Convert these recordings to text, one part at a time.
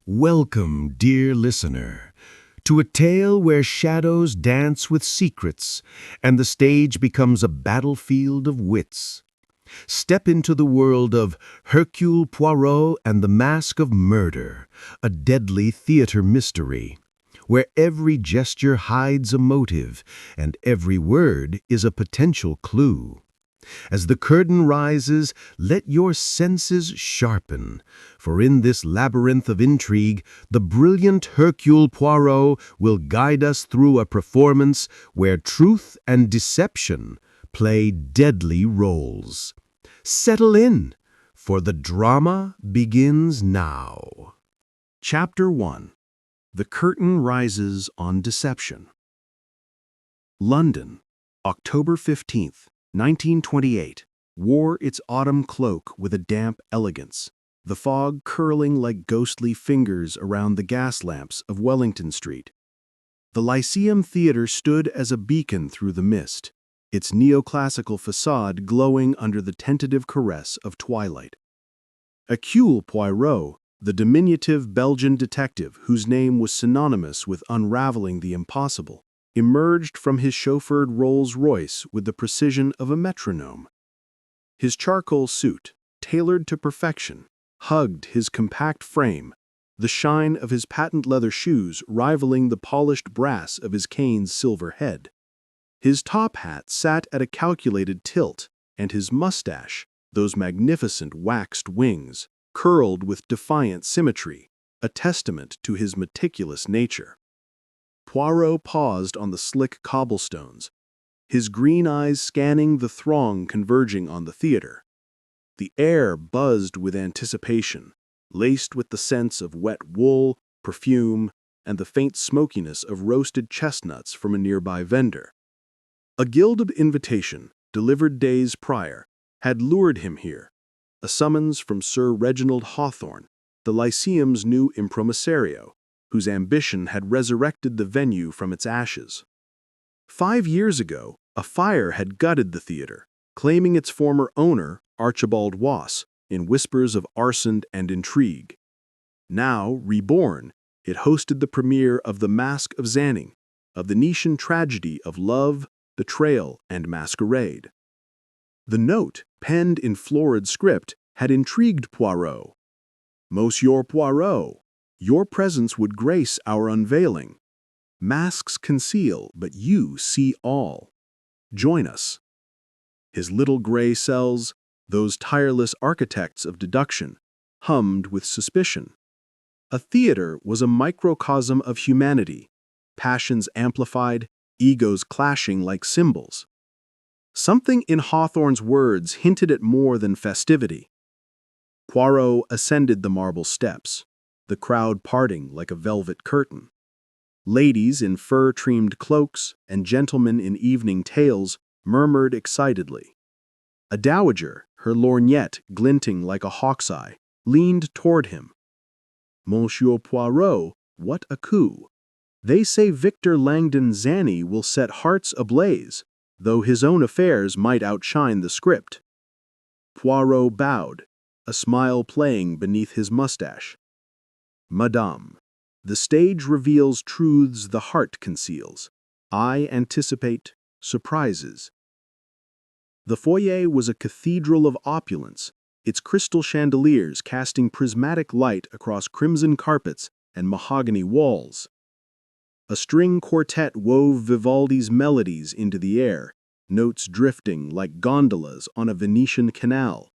Welcome, dear listener, to a tale where shadows dance with secrets and the stage becomes a battlefield of wits. Step into the world of Hercule Poirot and the Mask of Murder, a deadly theater mystery, where every gesture hides a motive and every word is a potential clue. As the curtain rises, let your senses sharpen, for in this labyrinth of intrigue, the brilliant Hercule Poirot will guide us through a performance where truth and deception play deadly roles. Settle in, for the drama begins now. Chapter 1. The Curtain Rises on Deception. London, October 15th. 1928, wore its autumn cloak with a damp elegance, the fog curling like ghostly fingers around the gas lamps of Wellington Street. The Lyceum Theatre stood as a beacon through the mist, its neoclassical facade glowing under the tentative caress of twilight. Hercule Poirot, the diminutive Belgian detective whose name was synonymous with unraveling the impossible, emerged from his chauffeured Rolls-Royce with the precision of a metronome. His charcoal suit, tailored to perfection, hugged his compact frame, the shine of his patent leather shoes rivaling the polished brass of his cane's silver head. His top hat sat at a calculated tilt, and his mustache, those magnificent waxed wings, curled with defiant symmetry, a testament to his meticulous nature. Poirot paused on the slick cobblestones, his green eyes scanning the throng converging on the theater. The air buzzed with anticipation, laced with the scents of wet wool, perfume, and the faint smokiness of roasted chestnuts from a nearby vendor. A gilded invitation, delivered days prior, had lured him here, a summons from Sir Reginald Hawthorne, the Lyceum's new imprimario, whose ambition had resurrected the venue from its ashes. 5 years ago, a fire had gutted the theater, claiming its former owner, Archibald Wass, in whispers of arson and intrigue. Now, reborn, it hosted the premiere of The Mask of Zanning, a Venetian tragedy of love, betrayal, and masquerade. The note, penned in florid script, had intrigued Poirot. "Monsieur Poirot, your presence would grace our unveiling. Masks conceal, but you see all. Join us." His little gray cells, those tireless architects of deduction, hummed with suspicion. A theater was a microcosm of humanity, passions amplified, egos clashing like cymbals. Something in Hawthorne's words hinted at more than festivity. Poirot ascended the marble steps, the crowd parting like a velvet curtain. Ladies in fur-trimmed cloaks and gentlemen in evening tails murmured excitedly. A dowager, her lorgnette glinting like a hawk's eye, leaned toward him. "Monsieur Poirot, what a coup! They say Victor Langdon Zanny will set hearts ablaze, though his own affairs might outshine the script." Poirot bowed, a smile playing beneath his mustache. "Madame, the stage reveals truths the heart conceals. I anticipate surprises." The foyer was a cathedral of opulence, its crystal chandeliers casting prismatic light across crimson carpets and mahogany walls. A string quartet wove Vivaldi's melodies into the air, notes drifting like gondolas on a Venetian canal.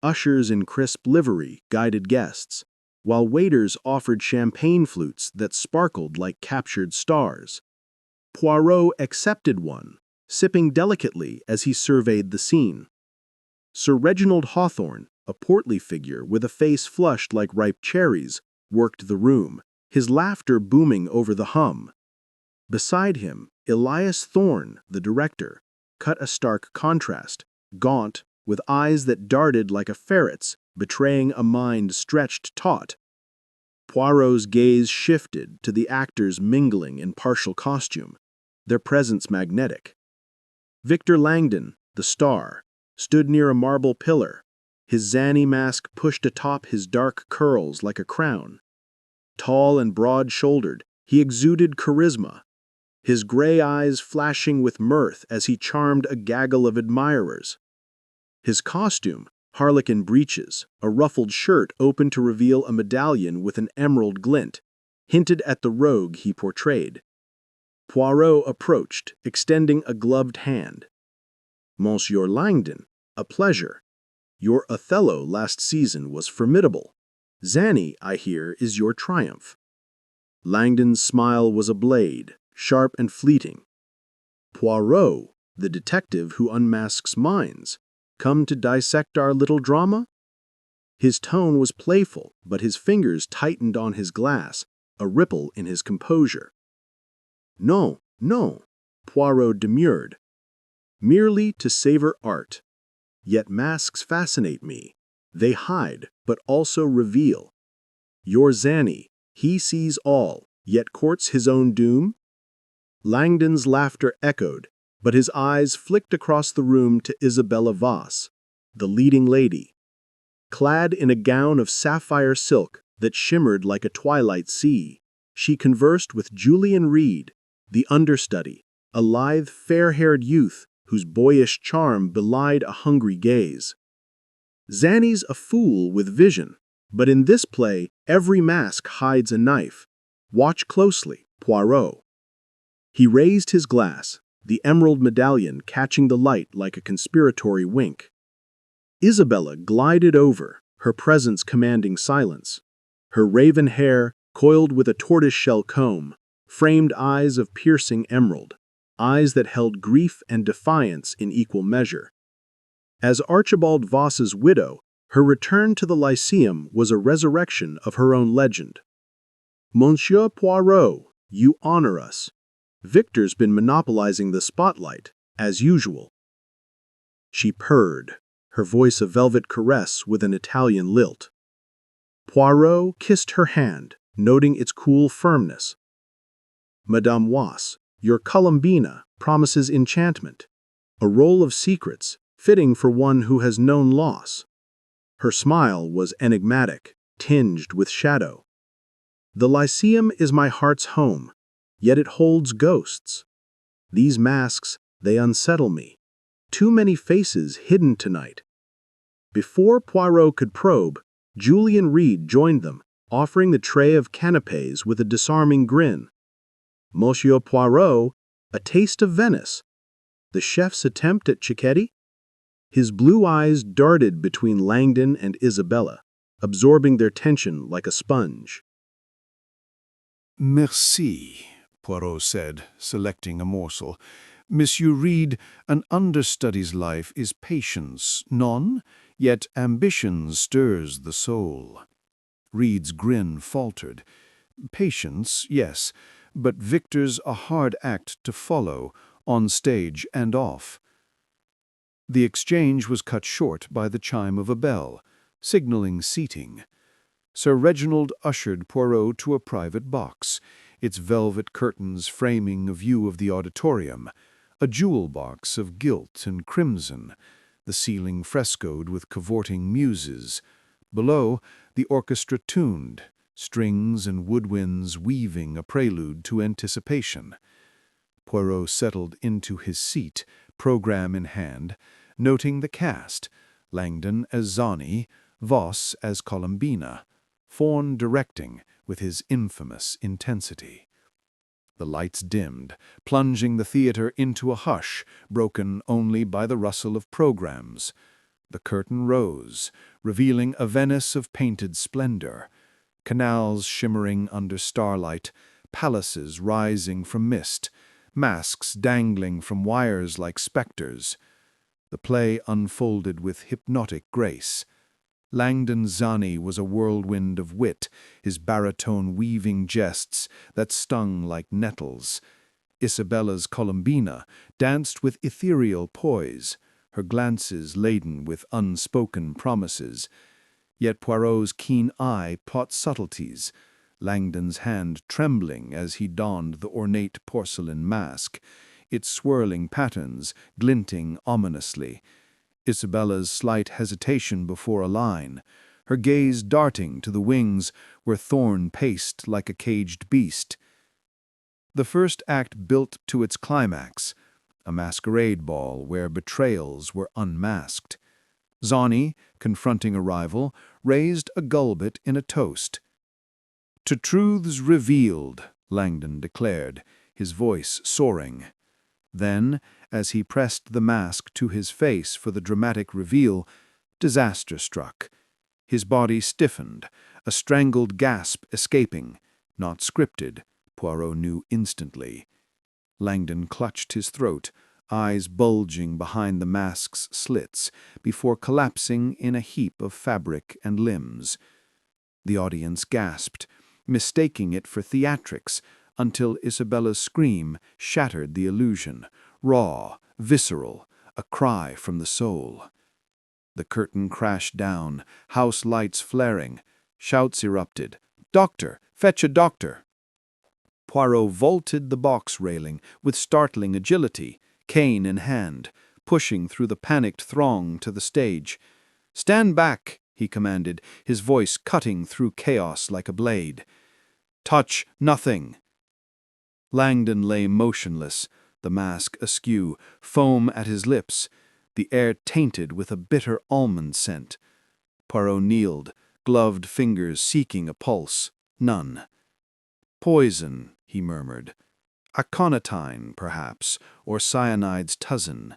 Ushers in crisp livery guided guests, while waiters offered champagne flutes that sparkled like captured stars. Poirot accepted one, sipping delicately as he surveyed the scene. Sir Reginald Hawthorne, a portly figure with a face flushed like ripe cherries, worked the room, his laughter booming over the hum. Beside him, Elias Thorne, the director, cut a stark contrast, gaunt, with eyes that darted like a ferret's, betraying a mind stretched taut. Poirot's gaze shifted to the actors mingling in partial costume, their presence magnetic. Victor Langdon, the star, stood near a marble pillar, his Zanny mask pushed atop his dark curls like a crown. Tall and broad-shouldered, he exuded charisma, his gray eyes flashing with mirth as he charmed a gaggle of admirers. His costume, harlequin breeches, a ruffled shirt open to reveal a medallion with an emerald glint, hinted at the rogue he portrayed. Poirot approached, extending a gloved hand. "Monsieur Langdon, a pleasure. Your Othello last season was formidable. Zanny, I hear, is your triumph." Langdon's smile was a blade, sharp and fleeting. "Poirot, the detective who unmasks minds, come to dissect our little drama?" His tone was playful, but his fingers tightened on his glass, a ripple in his composure. "No, no," Poirot demurred. "Merely to savor art. Yet masks fascinate me. They hide, but also reveal. Your Zanny, he sees all, yet courts his own doom?" Langdon's laughter echoed, but his eyes flicked across the room to Isabella Voss, the leading lady. Clad in a gown of sapphire silk that shimmered like a twilight sea, she conversed with Julian Reed, the understudy, a lithe, fair-haired youth whose boyish charm belied a hungry gaze. "Zanny's a fool with vision, but in this play every mask hides a knife. Watch closely, Poirot." He raised his glass, the emerald medallion catching the light like a conspiratory wink. Isabella glided over, her presence commanding silence. Her raven hair, coiled with a tortoise-shell comb, framed eyes of piercing emerald, eyes that held grief and defiance in equal measure. As Archibald Voss's widow, her return to the Lyceum was a resurrection of her own legend. "Monsieur Poirot, you honor us. Victor's been monopolizing the spotlight, as usual." She purred, her voice a velvet caress with an Italian lilt. Poirot kissed her hand, noting its cool firmness. "Madame Voss, your Columbina promises enchantment, a role of secrets, fitting for one who has known loss." Her smile was enigmatic, tinged with shadow. "The Lyceum is my heart's home, yet it holds ghosts. These masks, they unsettle me. Too many faces hidden tonight." Before Poirot could probe, Julian Reed joined them, offering the tray of canapés with a disarming grin. "Monsieur Poirot, a taste of Venice. The chef's attempt at cicchetti?" His blue eyes darted between Langdon and Isabella, absorbing their tension like a sponge. "Merci," Poirot said, selecting a morsel. "Monsieur Reed, an understudy's life is patience, none, yet ambition stirs the soul." Reed's grin faltered. "Patience, yes, but Victor's a hard act to follow, on stage and off." The exchange was cut short by the chime of a bell, signaling seating. Sir Reginald ushered Poirot to a private box, its velvet curtains framing a view of the auditorium, a jewel box of gilt and crimson, the ceiling frescoed with cavorting muses. Below, the orchestra tuned, strings and woodwinds weaving a prelude to anticipation. Poirot settled into his seat, program in hand, noting the cast, Langdon as Zanny, Voss as Columbina, Fawn directing with his infamous intensity. The lights dimmed, plunging the theater into a hush, broken only by the rustle of programs. The curtain rose, revealing a Venice of painted splendor, canals shimmering under starlight, palaces rising from mist, masks dangling from wires like specters. The play unfolded with hypnotic grace. Langdon's Zanny was a whirlwind of wit, his baritone weaving jests that stung like nettles. Isabella's Columbina danced with ethereal poise, her glances laden with unspoken promises. Yet Poirot's keen eye caught subtleties, Langdon's hand trembling as he donned the ornate porcelain mask, its swirling patterns glinting ominously. Isabella's slight hesitation before a line, her gaze darting to the wings where Thorn paced like a caged beast. The first act built to its climax, a masquerade ball where betrayals were unmasked. Zani, confronting a rival, raised a gulbet in a toast. "To truths revealed," Langdon declared, his voice soaring. Then, as he pressed the mask to his face for the dramatic reveal, disaster struck. His body stiffened, a strangled gasp escaping. Not scripted, Poirot knew instantly. Langdon clutched his throat, eyes bulging behind the mask's slits, before collapsing in a heap of fabric and limbs. The audience gasped, mistaking it for theatrics, until Isabella's scream shattered the illusion, raw, visceral, a cry from the soul. The curtain crashed down, house lights flaring. Shouts erupted. "Doctor! Fetch a doctor!" Poirot vaulted the box railing with startling agility, cane in hand, pushing through the panicked throng to the stage. "Stand back!" he commanded, his voice cutting through chaos like a blade. "Touch nothing!" Langdon lay motionless, the mask askew, foam at his lips, the air tainted with a bitter almond scent. Poirot kneeled, gloved fingers seeking a pulse. None. "Poison," he murmured. "Aconitine, perhaps, or cyanide's cousin,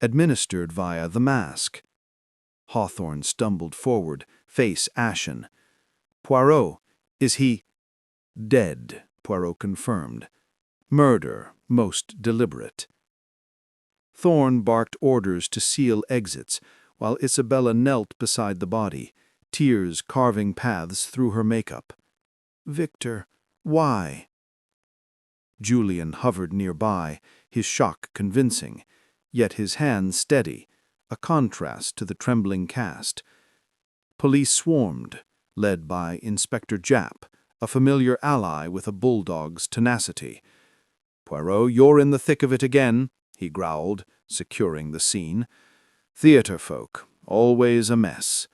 administered via the mask." Hawthorne stumbled forward, face ashen. "Poirot, is he—" "Dead," Poirot confirmed. "Murder, most deliberate." Thorn barked orders to seal exits, while Isabella knelt beside the body, tears carving paths through her makeup. "Victor, why?" Julian hovered nearby, his shock convincing, yet his hand steady, a contrast to the trembling cast. Police swarmed, led by Inspector Japp, a familiar ally with a bulldog's tenacity. "Poirot, you're in the thick of it again," he growled, securing the scene. "Theatre folk, always a mess."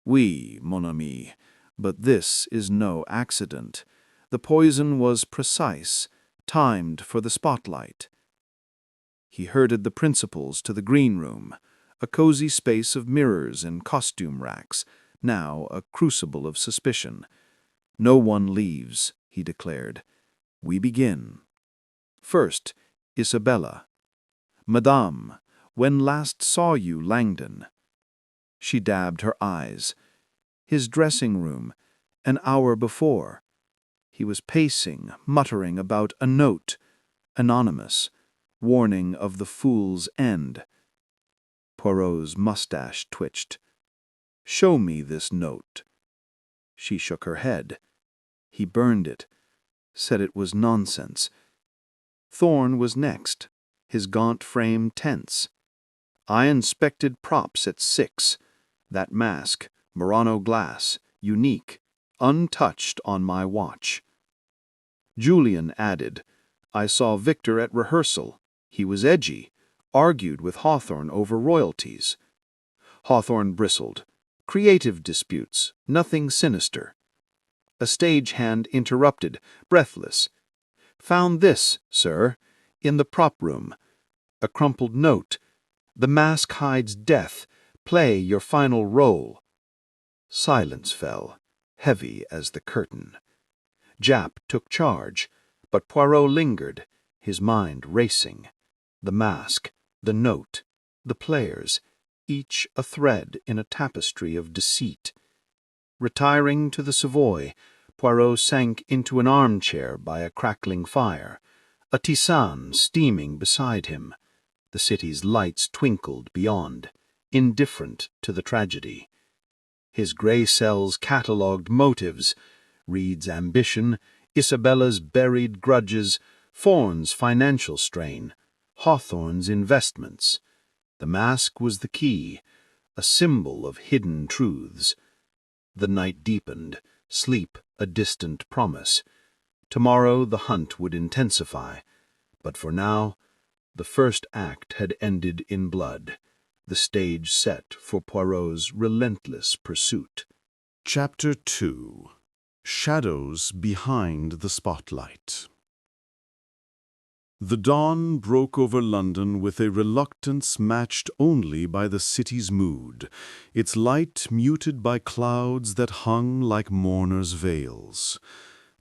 "Oui, mon ami, but this is no accident. The poison was precise, timed for the spotlight." He herded the principals to the green room, a cozy space of mirrors and costume racks, now a crucible of suspicion. "No one leaves," he declared. "We begin. First, Isabella. Madame, when last saw you Langdon?" She dabbed her eyes. "His dressing room, an hour before. He was pacing, muttering about a note, anonymous, warning of the fool's end." Poirot's mustache twitched. "Show me this note." She shook her head. "He burned it, said it was nonsense." Thorn was next, his gaunt frame tense. "I inspected props at 6. That mask, Murano glass, unique, untouched on my watch." Julian added, "I saw Victor at rehearsal. He was edgy, argued with Hawthorne over royalties." Hawthorne bristled. "Creative disputes, nothing sinister." A stagehand interrupted, breathless. "Found this, sir, in the prop room. A crumpled note. The mask hides death. Play your final role." Silence fell, heavy as the curtain. Japp took charge, but Poirot lingered, his mind racing. The mask, the note, the players, each a thread in a tapestry of deceit. Retiring to the Savoy, Poirot sank into an armchair by a crackling fire, a tisane steaming beside him. The city's lights twinkled beyond, indifferent to the tragedy. His gray cells catalogued motives: Reed's ambition, Isabella's buried grudges, Thorn's financial strain, Hawthorne's investments. The mask was the key, a symbol of hidden truths. The night deepened, sleep a distant promise. Tomorrow the hunt would intensify, but for now the first act had ended in blood, the stage set for Poirot's relentless pursuit. Chapter 2. Shadows Behind the Spotlight. The dawn broke over London with a reluctance matched only by the city's mood, its light muted by clouds that hung like mourners' veils.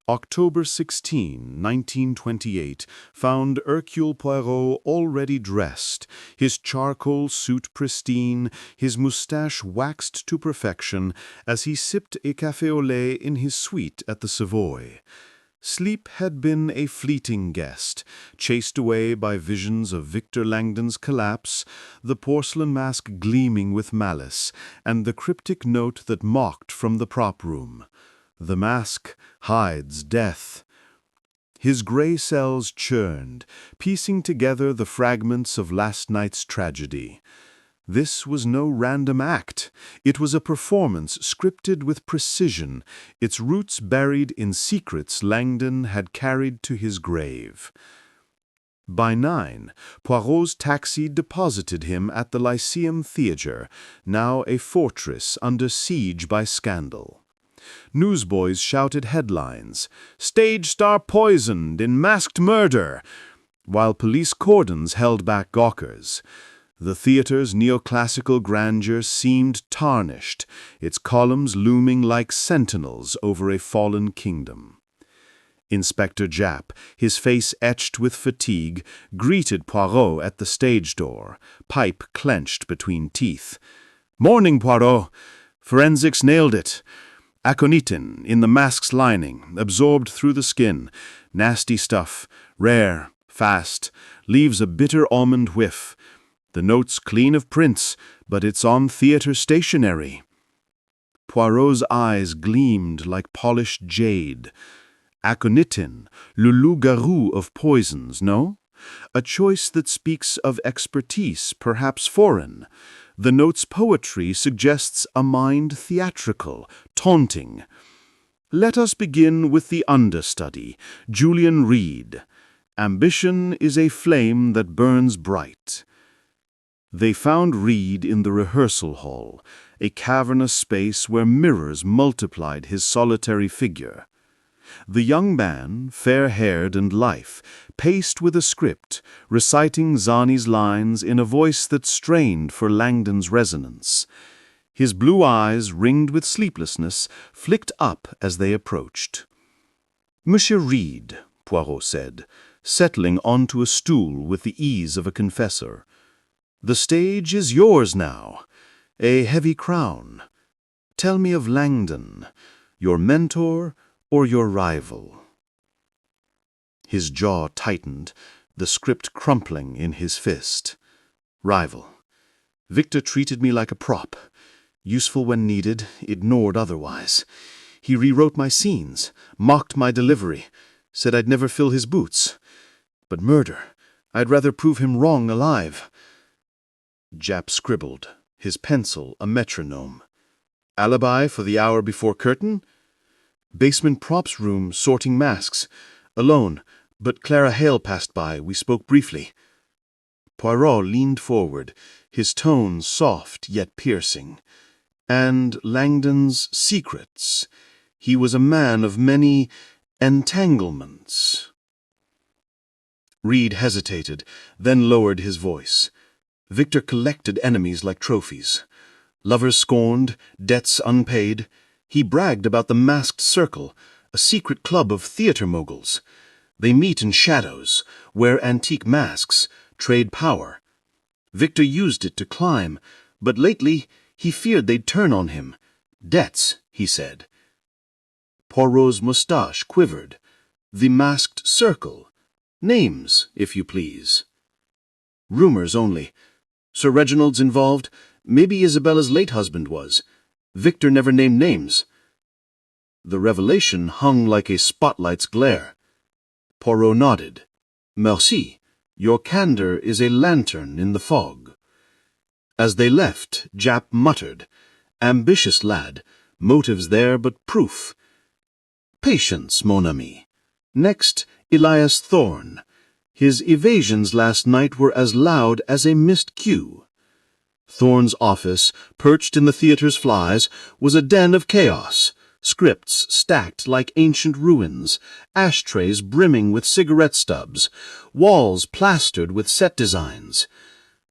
October 16, 1928, found Hercule Poirot already dressed, his charcoal suit pristine, his moustache waxed to perfection, as he sipped a café au lait in his suite at the Savoy. Sleep had been a fleeting guest, chased away by visions of Victor Langdon's collapse, the porcelain mask gleaming with malice, and the cryptic note that mocked from the prop room. The mask hides death. His gray cells churned, piecing together the fragments of last night's tragedy. This was no random act. It was a performance scripted with precision, its roots buried in secrets Langdon had carried to his grave. By 9, Poirot's taxi deposited him at the Lyceum Theatre, now a fortress under siege by scandal. Newsboys shouted headlines, "Stage star poisoned in masked murder," while police cordons held back gawkers. The theatre's neoclassical grandeur seemed tarnished, its columns looming like sentinels over a fallen kingdom. Inspector Japp, his face etched with fatigue, greeted Poirot at the stage door, pipe clenched between teeth. "Morning, Poirot. Forensics nailed it. Aconitin in the mask's lining, absorbed through the skin. Nasty stuff, rare, fast, leaves a bitter almond whiff. The note's clean of prints, but it's on theater stationery." Poirot's eyes gleamed like polished jade. Aconitin, le loup-garou of poisons, no? A choice that speaks of expertise, perhaps foreign. The note's poetry suggests a mind theatrical, taunting. Let us begin with the understudy, Julian Reed. Ambition is a flame that burns bright. They found Reed in the rehearsal hall, a cavernous space where mirrors multiplied his solitary figure. The young man, fair-haired and lithe, paced with a script, reciting Zani's lines in a voice that strained for Langdon's resonance. His blue eyes, ringed with sleeplessness, flicked up as they approached. "Monsieur Reed," Poirot said, settling onto a stool with the ease of a confessor, "the stage is yours now, a heavy crown. Tell me of Langdon, your mentor or your rival?" His jaw tightened, the script crumpling in his fist. "Rival. Victor treated me like a prop. Useful when needed, ignored otherwise. He rewrote my scenes, mocked my delivery, said I'd never fill his boots. But murder, I'd rather prove him wrong alive." Japp scribbled, his pencil a metronome. "Alibi for the hour before curtain? Basement props room sorting masks. Alone, but Clara Hale passed by. We spoke briefly." Poirot leaned forward, his tone soft yet piercing. "And Langdon's secrets. He was a man of many entanglements." Reed hesitated, then lowered his voice. "Victor collected enemies like trophies. Lovers scorned, debts unpaid. He bragged about the masked circle, a secret club of theater moguls. They meet in shadows, wear antique masks, trade power. Victor used it to climb, but lately he feared they'd turn on him. Debts, he said." Poirot's moustache quivered. "The masked circle. Names, if you please." "Rumors only. Sir Reginald's involved. Maybe Isabella's late husband was. Victor never named names." The revelation hung like a spotlight's glare. Poirot nodded. "Merci. Your candor is a lantern in the fog." As they left, Japp muttered, "Ambitious lad. Motives there, but proof. Patience, mon ami. Next, Elias Thorne. His evasions last night were as loud as a missed cue." Thorne's office, perched in the theater's flies, was a den of chaos. Scripts stacked like ancient ruins, ashtrays brimming with cigarette stubs, walls plastered with set designs.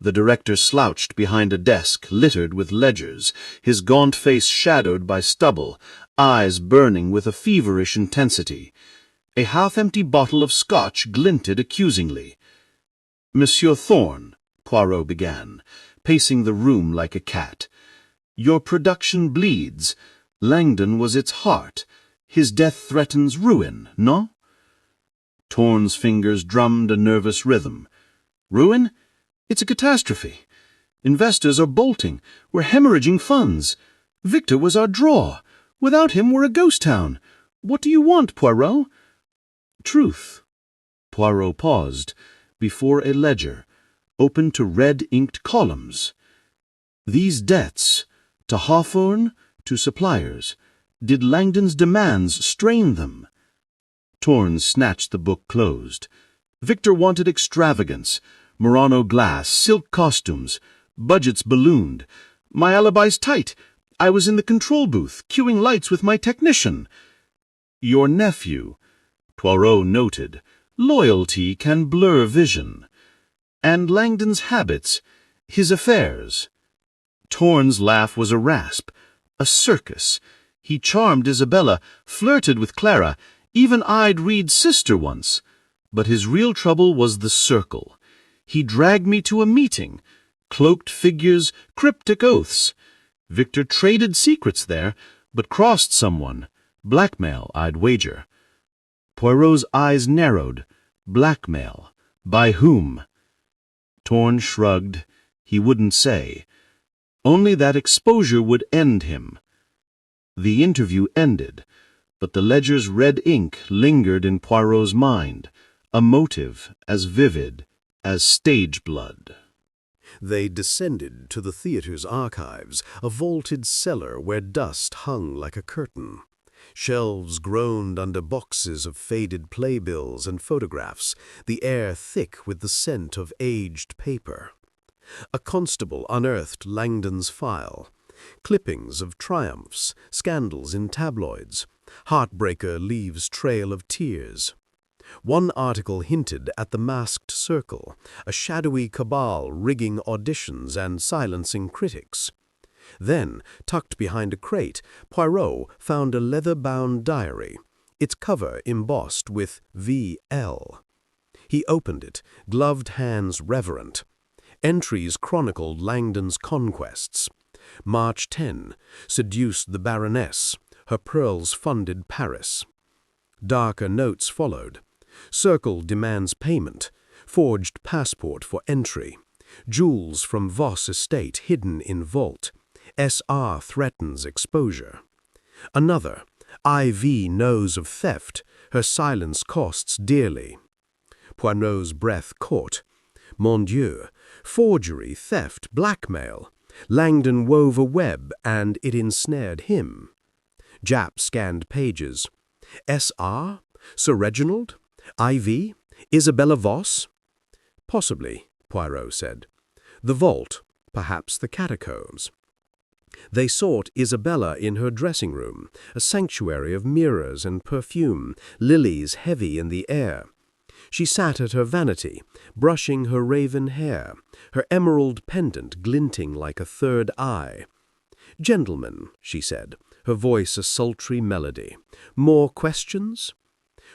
The director slouched behind a desk littered with ledgers, his gaunt face shadowed by stubble, eyes burning with a feverish intensity. A half-empty bottle of scotch glinted accusingly. "Monsieur Thorne," Poirot began, pacing the room like a cat, "your production bleeds. Langdon was its heart. His death threatens ruin, no?" Thorne's fingers drummed a nervous rhythm. "Ruin? It's a catastrophe. Investors are bolting. We're hemorrhaging funds. Victor was our draw. Without him, we're a ghost town. What do you want, Poirot?" "Truth." Poirot paused before a ledger, open to red-inked columns. "These debts, to Hawthorne, to suppliers, did Langdon's demands strain them?" Thorne snatched the book closed. "Victor wanted extravagance, Murano glass, silk costumes, budgets ballooned. My alibi's tight. I was in the control booth, cueing lights with my technician." "Your nephew," Poirot noted, "loyalty can blur vision. And Langdon's habits, his affairs." Thorne's laugh was a rasp, a circus. He charmed Isabella, flirted with Clara, even eyed Reed's sister once. But his real trouble was the circle. He dragged me to a meeting. Cloaked figures, cryptic oaths. Victor traded secrets there, but crossed someone. Blackmail, I'd wager. Poirot's eyes narrowed. Blackmail. By whom? Thorne shrugged. He wouldn't say. Only that exposure would end him. The interview ended, but the ledger's red ink lingered in Poirot's mind, a motive as vivid as stage blood. They descended to the theater's archives, a vaulted cellar where dust hung like a curtain. Shelves groaned under boxes of faded playbills and photographs, the air thick with the scent of aged paper. A constable unearthed Langdon's file. Clippings of triumphs, scandals in tabloids. Heartbreaker leaves trail of tears. One article hinted at the masked circle, a shadowy cabal rigging auditions and silencing critics. Then, tucked behind a crate, Poirot found a leather-bound diary, its cover embossed with V.L. He opened it, gloved hands reverent. Entries chronicled Langdon's conquests. March 10, seduced the Baroness. Her pearls funded Paris. Darker notes followed. Circle demands payment. Forged passport for entry. Jewels from Voss estate hidden in vault. S.R. threatens exposure. Another. I.V. knows of theft. Her silence costs dearly. Poirot's breath caught. Mon Dieu. Forgery, theft, blackmail. Langdon wove a web, and it ensnared him. Japp scanned pages. S.R.? Sir Reginald? I.V.? Isabella Voss? Possibly, Poirot said. The vault, perhaps the catacombs. They sought Isabella in her dressing room, a sanctuary of mirrors and perfume, lilies heavy in the air. She sat at her vanity, brushing her raven hair, her emerald pendant glinting like a third eye. "Gentlemen," she said, her voice a sultry melody. "More questions?"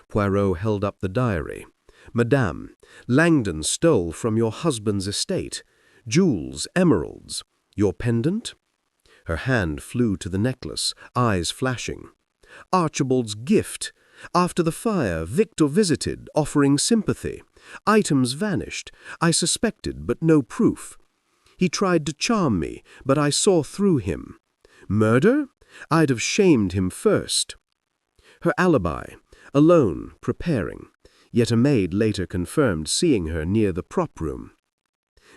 Poirot held up the diary. "Madame, Langdon stole from your husband's estate. Jewels, emeralds. Your pendant?" Her hand flew to the necklace, eyes flashing. "Archibald's gift. After the fire, Victor visited, offering sympathy. Items vanished. I suspected, but no proof. He tried to charm me, but I saw through him. Murder? I'd have shamed him first." Her alibi, alone, preparing, yet a maid later confirmed seeing her near the prop room.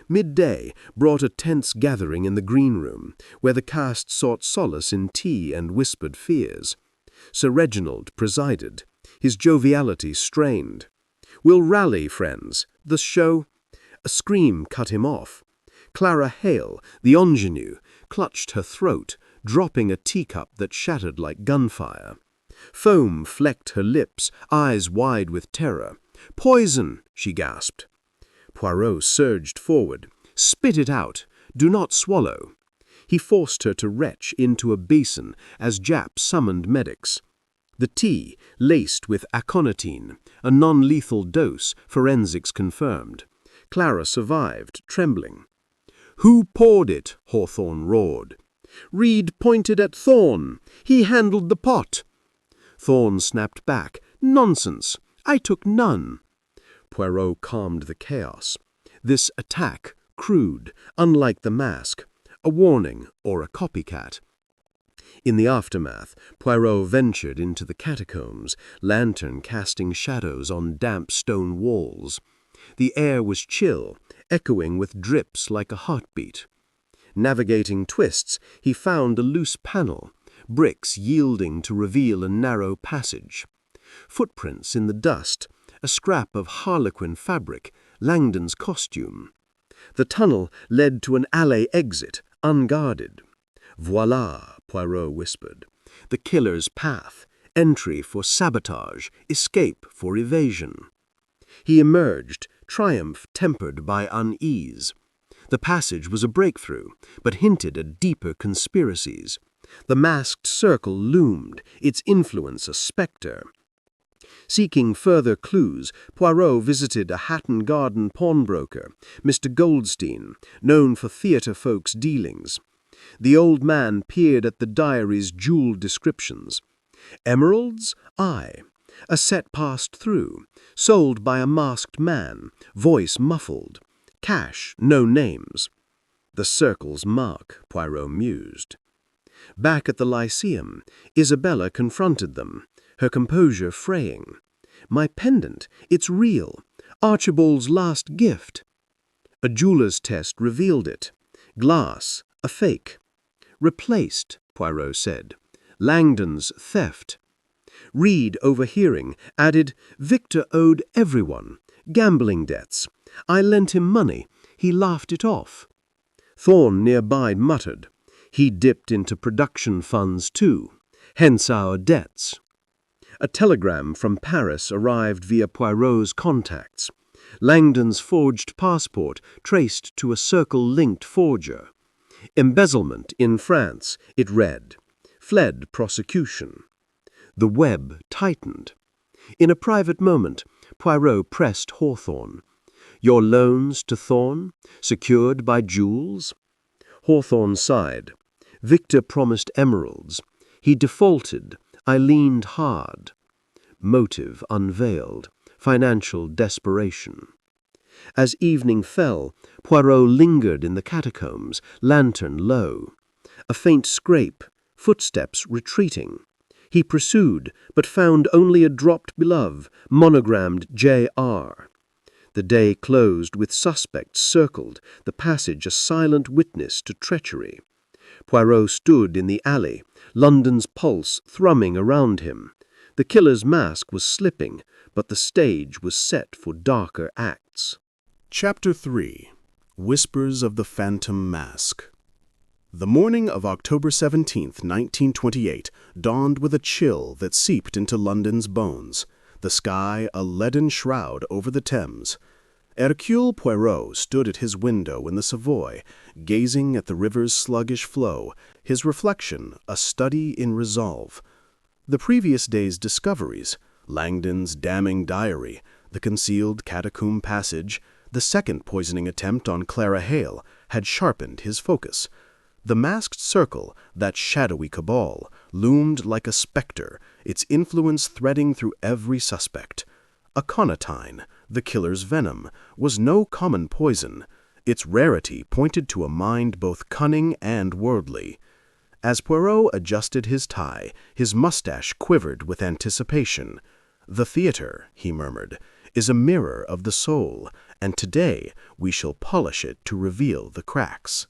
Midday brought a tense gathering in the green room, where the cast sought solace in tea and whispered fears. Sir Reginald presided, his joviality strained. "We'll rally, friends. The show—" A scream cut him off. Clara Hale, the ingenue, clutched her throat, dropping a teacup that shattered like gunfire. Foam flecked her lips, eyes wide with terror. "Poison!" she gasped. Poirot surged forward. "Spit it out. Do not swallow." He forced her to retch into a basin as Japp summoned medics. The tea, laced with aconitine, a non-lethal dose, forensics confirmed. Clara survived, trembling. "Who poured it?" Hawthorne roared. "Reed pointed at Thorne. He handled the pot." Thorne snapped back. "Nonsense. I took none." Poirot calmed the chaos. This attack, crude, unlike the mask, a warning or a copycat. In the aftermath, Poirot ventured into the catacombs, lantern casting shadows on damp stone walls. The air was chill, echoing with drips like a heartbeat. Navigating twists, he found a loose panel, bricks yielding to reveal a narrow passage. Footprints in the dust, a scrap of harlequin fabric, Langdon's costume. The tunnel led to an alley exit, unguarded. "Voilà," Poirot whispered. "The killer's path, entry for sabotage, escape for evasion." He emerged, triumph tempered by unease. The passage was a breakthrough, but hinted at deeper conspiracies. The masked circle loomed, its influence a spectre. Seeking further clues, Poirot visited a Hatton Garden pawnbroker, Mr. Goldstein, known for theatre folks' dealings. The old man peered at the diary's jewel descriptions. Emeralds? Aye. A set passed through, sold by a masked man, voice muffled. Cash, no names. The circle's mark, Poirot mused. Back at the Lyceum, Isabella confronted them, her composure fraying. "My pendant, it's real. Archibald's last gift." A jeweler's test revealed it. Glass, a fake. "Replaced," Poirot said. "Langdon's theft." Reed, overhearing, added, "Victor owed everyone. Gambling debts. I lent him money. He laughed it off." Thorne nearby muttered, "He dipped into production funds too. Hence our debts." A telegram from Paris arrived via Poirot's contacts. Langdon's forged passport traced to a circle-linked forger. Embezzlement in France, it read. Fled prosecution. The web tightened. In a private moment, Poirot pressed Hawthorne. "Your loans to Thorne, secured by jewels?" Hawthorne sighed. "Victor promised emeralds. He defaulted. I leaned hard." Motive unveiled. Financial desperation. As evening fell, Poirot lingered in the catacombs, lantern low. A faint scrape, footsteps retreating. He pursued, but found only a dropped beloved, monogrammed J.R. The day closed with suspects circled, the passage a silent witness to treachery. Poirot stood in the alley, London's pulse thrumming around him. The killer's mask was slipping, but the stage was set for darker acts. Chapter 3. Whispers of the Phantom Mask. The morning of October 17, 1928, dawned with a chill that seeped into London's bones, the sky a leaden shroud over the Thames. Hercule Poirot stood at his window in the Savoy, gazing at the river's sluggish flow, his reflection a study in resolve. The previous day's discoveries, Langdon's damning diary, the concealed catacomb passage, the second poisoning attempt on Clara Hale, had sharpened his focus. The masked circle, that shadowy cabal, loomed like a spectre, its influence threading through every suspect. Aconitine, the killer's venom, was no common poison. Its rarity pointed to a mind both cunning and worldly. As Poirot adjusted his tie, his mustache quivered with anticipation. "The theatre," he murmured, "is a mirror of the soul, and today we shall polish it to reveal the cracks."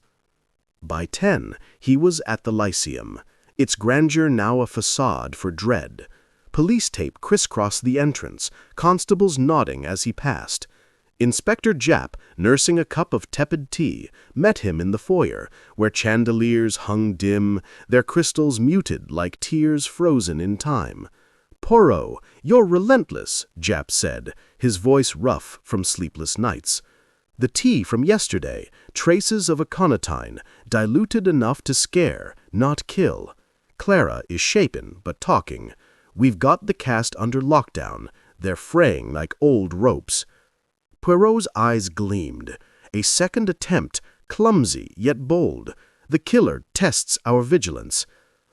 By 10, he was at the Lyceum, its grandeur now a facade for dread. Police tape crisscrossed the entrance, constables nodding as he passed. Inspector Japp, nursing a cup of tepid tea, met him in the foyer, where chandeliers hung dim, their crystals muted like tears frozen in time. "Poirot, you're relentless," Japp said, his voice rough from sleepless nights. "The tea from yesterday, traces of aconitine, diluted enough to scare, not kill. Clara is shapen but talking. We've got the cast under lockdown. They're fraying like old ropes." Poirot's eyes gleamed. A second attempt, clumsy yet bold. The killer tests our vigilance.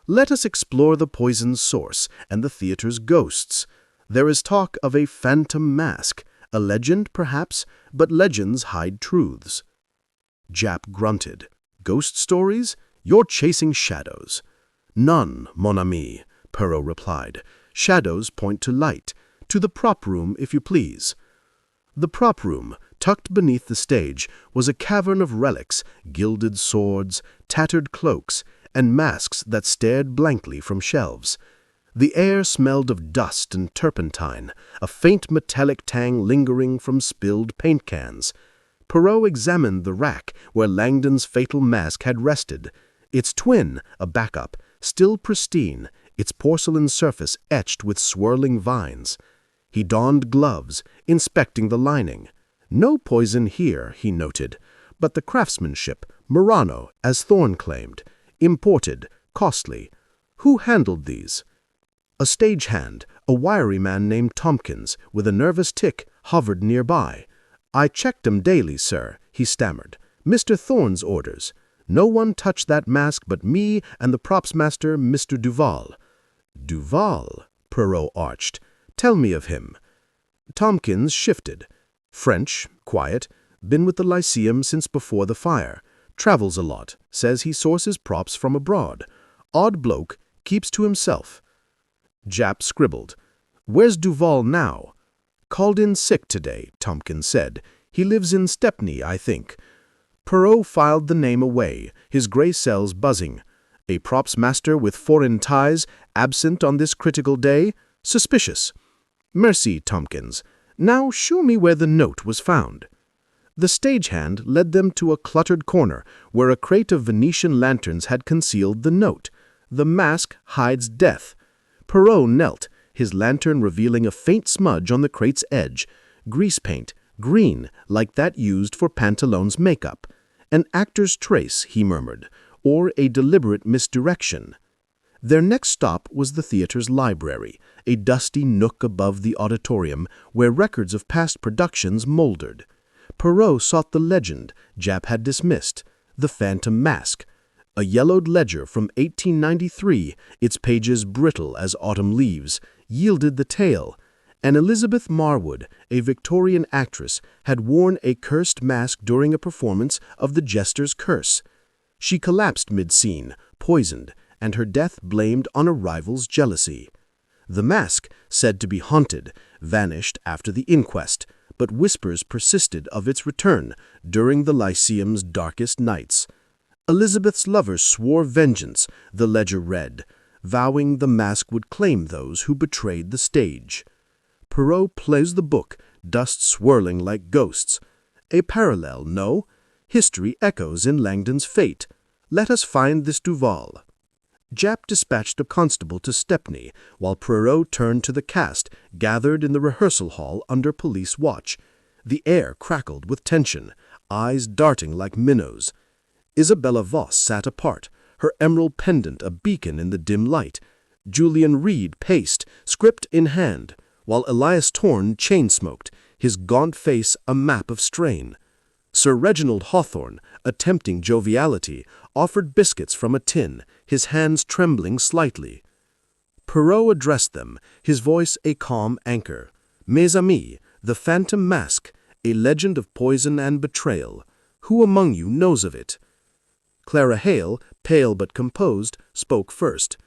Let us explore the poison's source and the theater's ghosts. There is talk of a phantom mask, a legend perhaps, but legends hide truths. Japp grunted. "Ghost stories? You're chasing shadows." "None, mon ami," Poirot replied. "Shadows point to light. To the prop room, if you please." The prop room, tucked beneath the stage, was a cavern of relics, gilded swords, tattered cloaks, and masks that stared blankly from shelves. The air smelled of dust and turpentine, a faint metallic tang lingering from spilled paint cans. Poirot examined the rack where Langdon's fatal mask had rested. Its twin, a backup, still pristine, its porcelain surface etched with swirling vines. He donned gloves, inspecting the lining. No poison here, he noted, but the craftsmanship, Murano, as Thorne claimed, imported, costly. Who handled these? A stagehand, a wiry man named Tompkins, with a nervous tic, hovered nearby. "I checked 'em daily, sir," he stammered. "Mr. Thorne's orders. No one touched that mask but me and the props master, Mr. Duval." "Duval?" Poirot arched. "Tell me of him." Tompkins shifted. French, quiet, been with the Lyceum since before the fire. Travels a lot, says he sources props from abroad. Odd bloke, keeps to himself. Japp scribbled. "Where's Duval now?" "Called in sick today," Tompkins said. "He lives in Stepney, I think." Poirot filed the name away, his gray cells buzzing. A props master with foreign ties, absent on this critical day? Suspicious. "Merci, Tompkins. Now show me where the note was found." The stagehand led them to a cluttered corner where a crate of Venetian lanterns had concealed the note. "The mask hides death." Poirot knelt, his lantern revealing a faint smudge on the crate's edge. Grease paint, green, like that used for Pantalone's makeup. "An actor's trace," he murmured, "or a deliberate misdirection." Their next stop was the theater's library, a dusty nook above the auditorium where records of past productions moldered. Poirot sought the legend Japp had dismissed, the phantom mask. A yellowed ledger from 1893, its pages brittle as autumn leaves, yielded the tale. And Elizabeth Marwood, a Victorian actress, had worn a cursed mask during a performance of The Jester's Curse. She collapsed mid-scene, poisoned, and her death blamed on a rival's jealousy. The mask, said to be haunted, vanished after the inquest, but whispers persisted of its return during the Lyceum's darkest nights. Elizabeth's lovers swore vengeance, the ledger read, vowing the mask would claim those who betrayed the stage. Poirot closed the book, dust swirling like ghosts. A parallel, no? History echoes in Langdon's fate. Let us find this Duval. Japp dispatched a constable to Stepney, while Poirot turned to the cast, gathered in the rehearsal hall under police watch. The air crackled with tension, eyes darting like minnows. Isabella Voss sat apart, her emerald pendant a beacon in the dim light. Julian Reed paced, script in hand, while Elias Thorne chain-smoked, his gaunt face a map of strain. Sir Reginald Hawthorne, attempting joviality, offered biscuits from a tin, his hands trembling slightly. Poirot addressed them, his voice a calm anchor. "Mes amis, the phantom mask, a legend of poison and betrayal. Who among you knows of it?" Clara Hale, pale but composed, spoke first.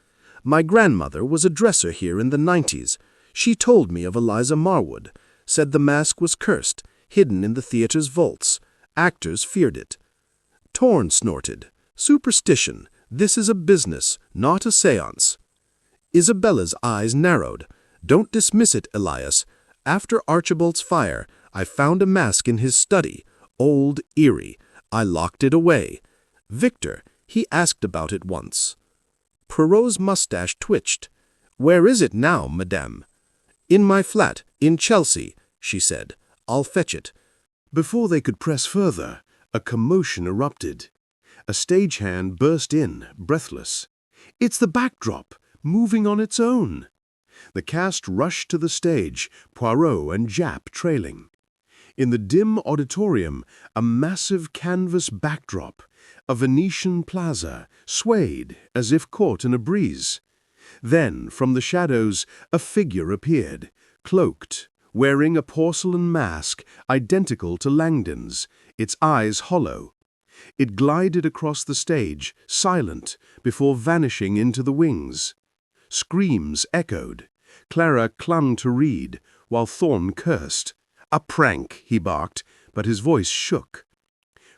"My grandmother was a dresser here in the 90s. She told me of Eliza Marwood, said the mask was cursed, hidden in the theater's vaults. Actors feared it." Thorne snorted. "Superstition. This is a business, not a séance." Isabella's eyes narrowed. "Don't dismiss it, Elias. After Archibald's fire, I found a mask in his study, old, eerie. I locked it away. Victor, he asked about it once." Poirot's mustache twitched. "Where is it now, madame?" "In my flat, in Chelsea," she said. "I'll fetch it." Before they could press further, a commotion erupted. A stagehand burst in, breathless. "It's the backdrop, moving on its own!" The cast rushed to the stage, Poirot and Japp trailing. In the dim auditorium, a massive canvas backdrop, a Venetian plaza, swayed as if caught in a breeze. Then, from the shadows, a figure appeared, cloaked, wearing a porcelain mask identical to Langdon's, its eyes hollow. It glided across the stage, silent, before vanishing into the wings. Screams echoed. Clara clung to Reed, while Thorne cursed. "A prank," he barked, but his voice shook.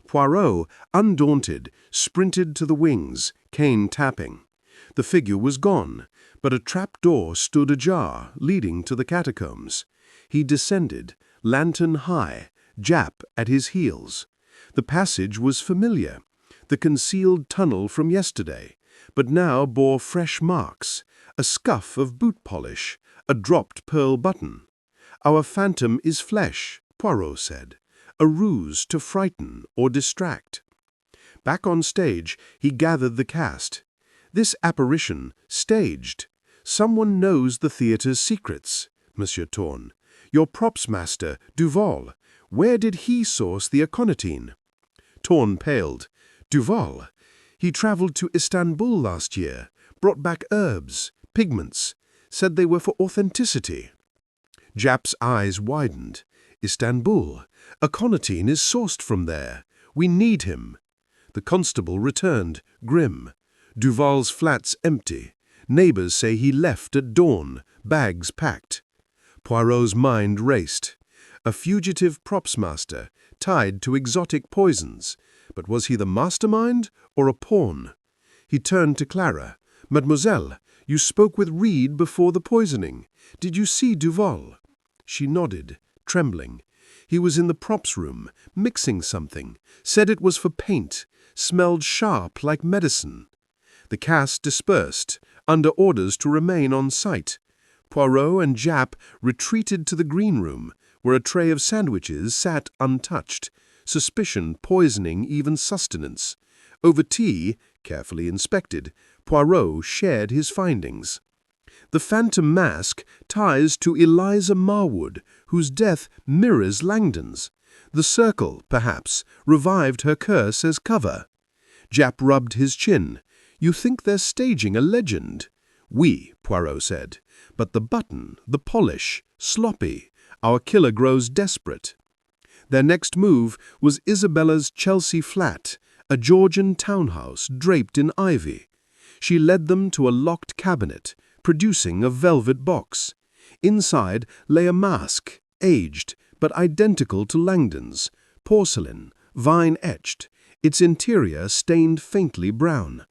Poirot, undaunted, sprinted to the wings, cane tapping. The figure was gone, but a trap-door stood ajar, leading to the catacombs. He descended, lantern high, Japp at his heels. The passage was familiar, the concealed tunnel from yesterday, but now bore fresh marks, a scuff of boot polish, a dropped pearl button. "Our phantom is flesh," Poirot said, "a ruse to frighten or distract." Back on stage, he gathered the cast. "This apparition, staged. Someone knows the theatre's secrets, Monsieur Thorne. Your props master, Duval. Where did he source the aconitine?" Thorne paled. "Duval? He traveled to Istanbul last year, brought back herbs, pigments, said they were for authenticity." Japp's eyes widened. "Istanbul. Aconitine is sourced from there. We need him." The constable returned, grim. "Duval's flat's empty. Neighbors say he left at dawn, bags packed." Poirot's mind raced. A fugitive props master, tied to exotic poisons. But was he the mastermind or a pawn? He turned to Clara. "Mademoiselle, you spoke with Reed before the poisoning. Did you see Duval?" She nodded, trembling. "He was in the props room, mixing something. Said it was for paint. Smelled sharp like medicine." The cast dispersed, under orders to remain on site. Poirot and Japp retreated to the green room, where a tray of sandwiches sat untouched, suspicion poisoning even sustenance. Over tea, carefully inspected, Poirot shared his findings. The phantom mask ties to Eliza Marwood, whose death mirrors Langdon's. The circle, perhaps, revived her curse as cover. Japp rubbed his chin. "You think they're staging a legend?" "We," Poirot said. "But the button, the polish, sloppy. Our killer grows desperate." Their next move was Isabella's Chelsea flat, a Georgian townhouse draped in ivy. She led them to a locked cabinet, producing a velvet box. Inside lay a mask, aged, but identical to Langdon's, porcelain, vine-etched, its interior stained faintly brown.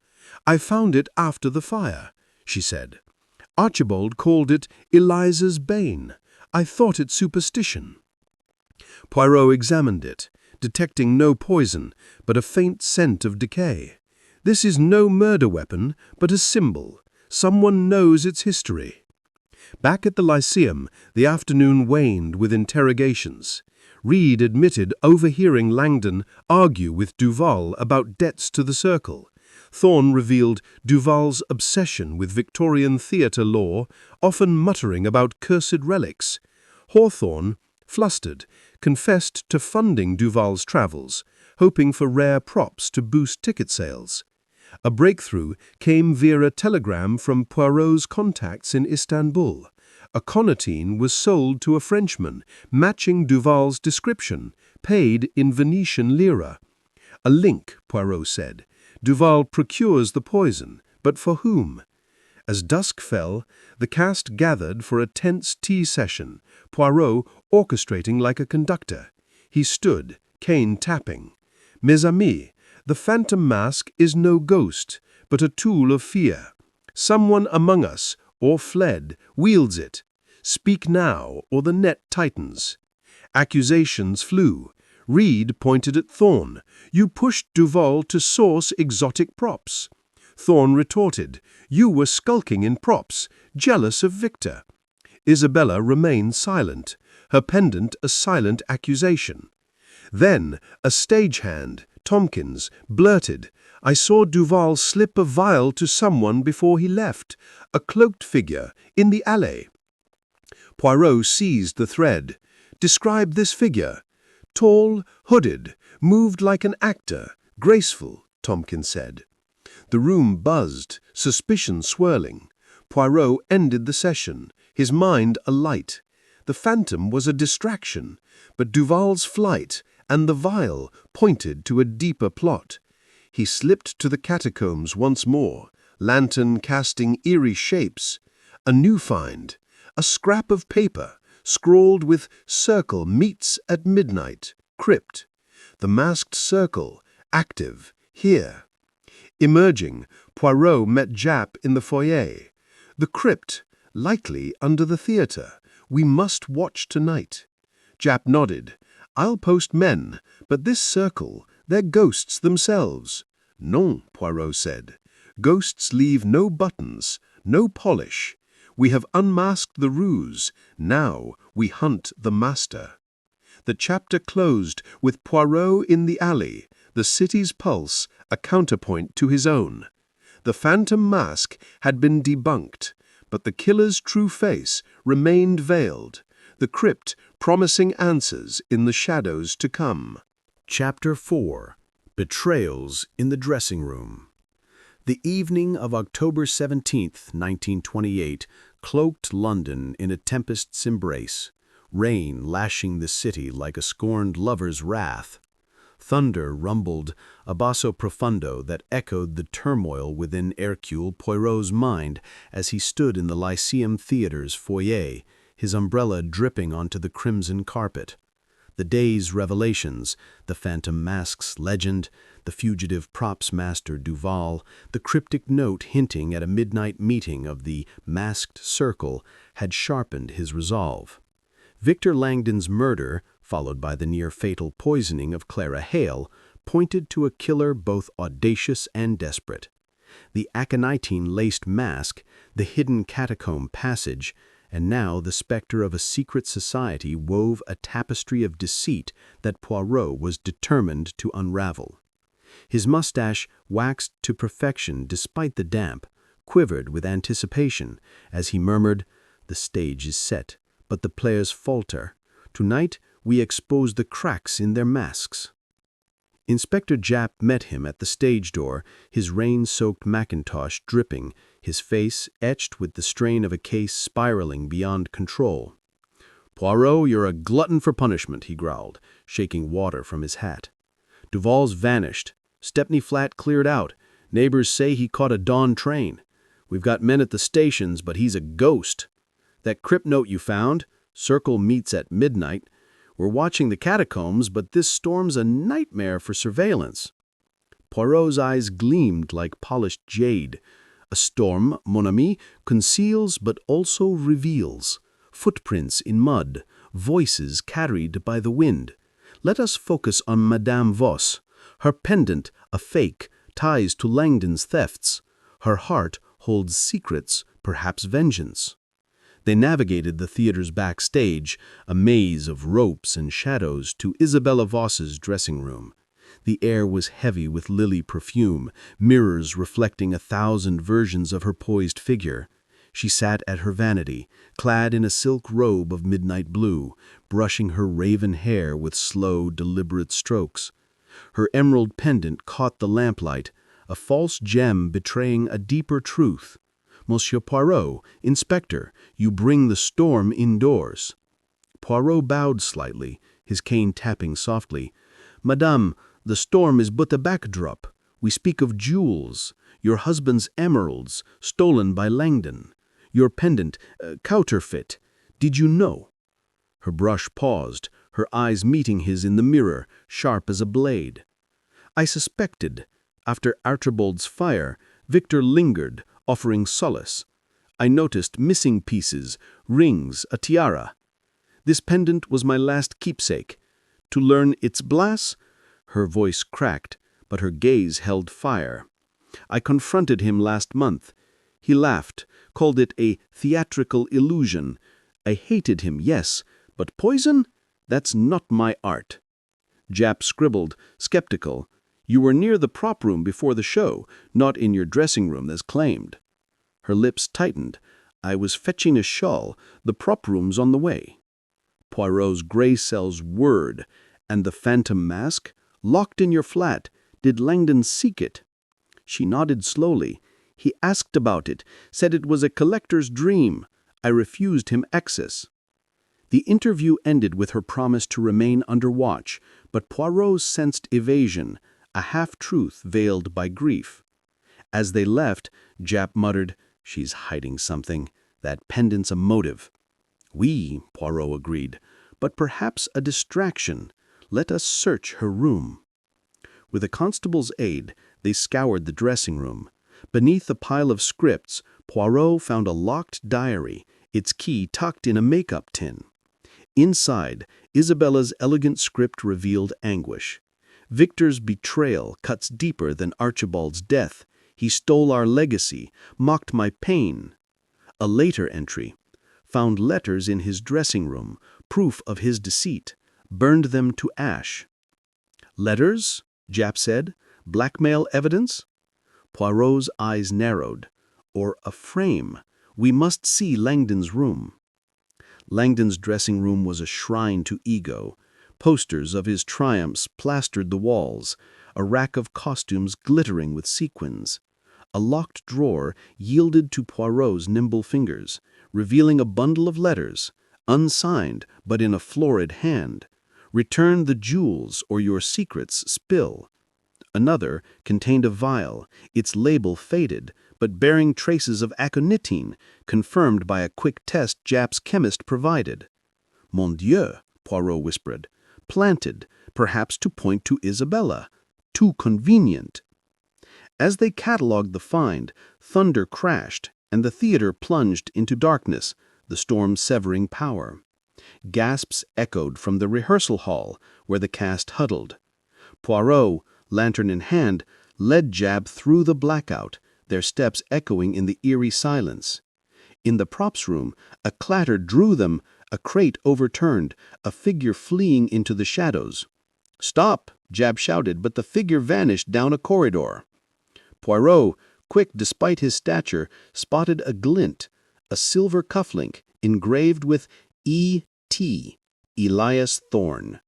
"I found it after the fire," she said. "Archibald called it Eliza's bane. I thought it superstition." Poirot examined it, detecting no poison, but a faint scent of decay. "This is no murder weapon, but a symbol. Someone knows its history." Back at the Lyceum, the afternoon waned with interrogations. Reed admitted overhearing Langdon argue with Duval about debts to the Circle. Thorne revealed Duval's obsession with Victorian theatre law, often muttering about cursed relics. Hawthorne, flustered, confessed to funding Duval's travels, hoping for rare props to boost ticket sales. A breakthrough came via a telegram from Poirot's contacts in Istanbul. Aconitine was sold to a Frenchman, matching Duval's description, paid in Venetian lira. "A link," Poirot said. "Duval procures the poison, but for whom?" As dusk fell, the cast gathered for a tense tea session, Poirot orchestrating like a conductor. He stood, cane tapping. "Mes amis, the phantom mask is no ghost, but a tool of fear. Someone among us, or fled, wields it. Speak now, or the net tightens." Accusations flew. Reed pointed at Thorne. You pushed Duval to source exotic props. Thorne retorted. You were skulking in props, jealous of Victor. Isabella remained silent, her pendant a silent accusation. Then a stagehand, Tompkins, blurted, I saw Duval slip a vial to someone before he left, a cloaked figure, in the alley. Poirot seized the thread. Describe this figure. Tall, hooded, moved like an actor, graceful, Tompkins said. The room buzzed, suspicion swirling. Poirot ended the session, his mind alight. The phantom was a distraction, but Duval's flight and the vial pointed to a deeper plot. He slipped to the catacombs once more, lantern casting eerie shapes. A new find, a scrap of paper, scrawled with circle meets at midnight, crypt. The masked circle, active, here. Emerging, Poirot met Japp in the foyer. The crypt, likely under the theatre. We must watch tonight. Japp nodded. I'll post men, but this circle, they're ghosts themselves. Non, Poirot said. Ghosts leave no buttons, no polish. We have unmasked the ruse. Now we hunt the master. The chapter closed with Poirot in the alley, the city's pulse, a counterpoint to his own. The phantom mask had been debunked, but the killer's true face remained veiled, the crypt promising answers in the shadows to come. Chapter 4. Betrayals in the Dressing Room. The evening of October 17, 1928, cloaked London in a tempest's embrace, rain lashing the city like a scorned lover's wrath. Thunder rumbled, a basso profundo that echoed the turmoil within Hercule Poirot's mind as he stood in the Lyceum Theatre's foyer, his umbrella dripping onto the crimson carpet. The day's revelations, the phantom mask's legend, the fugitive props master Duval, the cryptic note hinting at a midnight meeting of the masked circle, had sharpened his resolve. Victor Langdon's murder, followed by the near-fatal poisoning of Clara Hale, pointed to a killer both audacious and desperate. The aconitine-laced mask, the hidden catacomb passage, and now the specter of a secret society wove a tapestry of deceit that Poirot was determined to unravel. His mustache, waxed to perfection despite the damp, quivered with anticipation as he murmured, "The stage is set, but the players falter. Tonight we expose the cracks in their masks." Inspector Japp met him at the stage door, his rain-soaked mackintosh dripping, his face etched with the strain of a case spiraling beyond control. "Poirot, you're a glutton for punishment," he growled, shaking water from his hat. "Duval's vanished. Stepney Flat cleared out. Neighbors say he caught a dawn train. We've got men at the stations, but he's a ghost. That crypt note you found, circle meets at midnight. We're watching the catacombs, but this storm's a nightmare for surveillance." Poirot's eyes gleamed like polished jade. "A storm, mon ami, conceals but also reveals. Footprints in mud, voices carried by the wind. Let us focus on Madame Voss. Her pendant, a fake, ties to Langdon's thefts. Her heart holds secrets, perhaps vengeance." They navigated the theater's backstage, a maze of ropes and shadows, to Isabella Voss's dressing room. The air was heavy with lily perfume, mirrors reflecting 1,000 versions of her poised figure. She sat at her vanity, clad in a silk robe of midnight blue, brushing her raven hair with slow, deliberate strokes. Her emerald pendant caught the lamplight, a false gem betraying a deeper truth. "Monsieur Poirot, Inspector, you bring the storm indoors." Poirot bowed slightly, his cane tapping softly. "Madame, the storm is but a backdrop. We speak of jewels, your husband's emeralds, stolen by Langdon. Your pendant, counterfeit. Did you know?" Her brush paused, her eyes meeting his in the mirror, sharp as a blade. "I suspected. After Archibald's fire, Victor lingered, offering solace. I noticed missing pieces, rings, a tiara. This pendant was my last keepsake. To learn its blasts, her voice cracked, but her gaze held fire. I confronted him last month. He laughed, called it a theatrical illusion. I hated him, yes, but poison? That's not my art. Jap scribbled, skeptical. You were near the prop room before the show, not in your dressing room as claimed. Her lips tightened. I was fetching a shawl. The prop room's on the way. Poirot's gray cells whirred. And the phantom mask? Locked in your flat. Did Langdon seek it? She nodded slowly. He asked about it, said it was a collector's dream. I refused him access. The interview ended with her promise to remain under watch, but Poirot sensed evasion, a half-truth veiled by grief. As they left, Jap muttered, "She's hiding something. That pendant's a motive." "Oui," Poirot agreed, "but perhaps a distraction. Let us search her room." With a constable's aid, they scoured the dressing room. Beneath a pile of scripts, Poirot found a locked diary, its key tucked in a makeup tin. Inside, Isabella's elegant script revealed anguish. Victor's betrayal cuts deeper than Archibald's death. He stole our legacy, mocked my pain. A later entry found letters in his dressing room, proof of his deceit, burned them to ash. "Letters?" Jap said. "Blackmail evidence?" Poirot's eyes narrowed. "Or a frame. We must see Langdon's room." Langdon's dressing room was a shrine to ego. Posters of his triumphs plastered the walls, a rack of costumes glittering with sequins. A locked drawer yielded to Poirot's nimble fingers, revealing a bundle of letters, unsigned but in a florid hand. "Return the jewels or your secrets spill." Another contained a vial, its label faded, but bearing traces of aconitine, confirmed by a quick test Jap's chemist provided. "Mon Dieu," Poirot whispered. "Planted, perhaps to point to Isabella. Too convenient." As they catalogued the find, thunder crashed, and the theater plunged into darkness, the storm severing power. Gasps echoed from the rehearsal hall, where the cast huddled. Poirot, lantern in hand, led Jap through the blackout, their steps echoing in the eerie silence. In the props room, a clatter drew them, a crate overturned, a figure fleeing into the shadows. "Stop!" Jap shouted, but the figure vanished down a corridor. Poirot, quick despite his stature, spotted a glint, a silver cufflink engraved with E.T., Elias Thorne.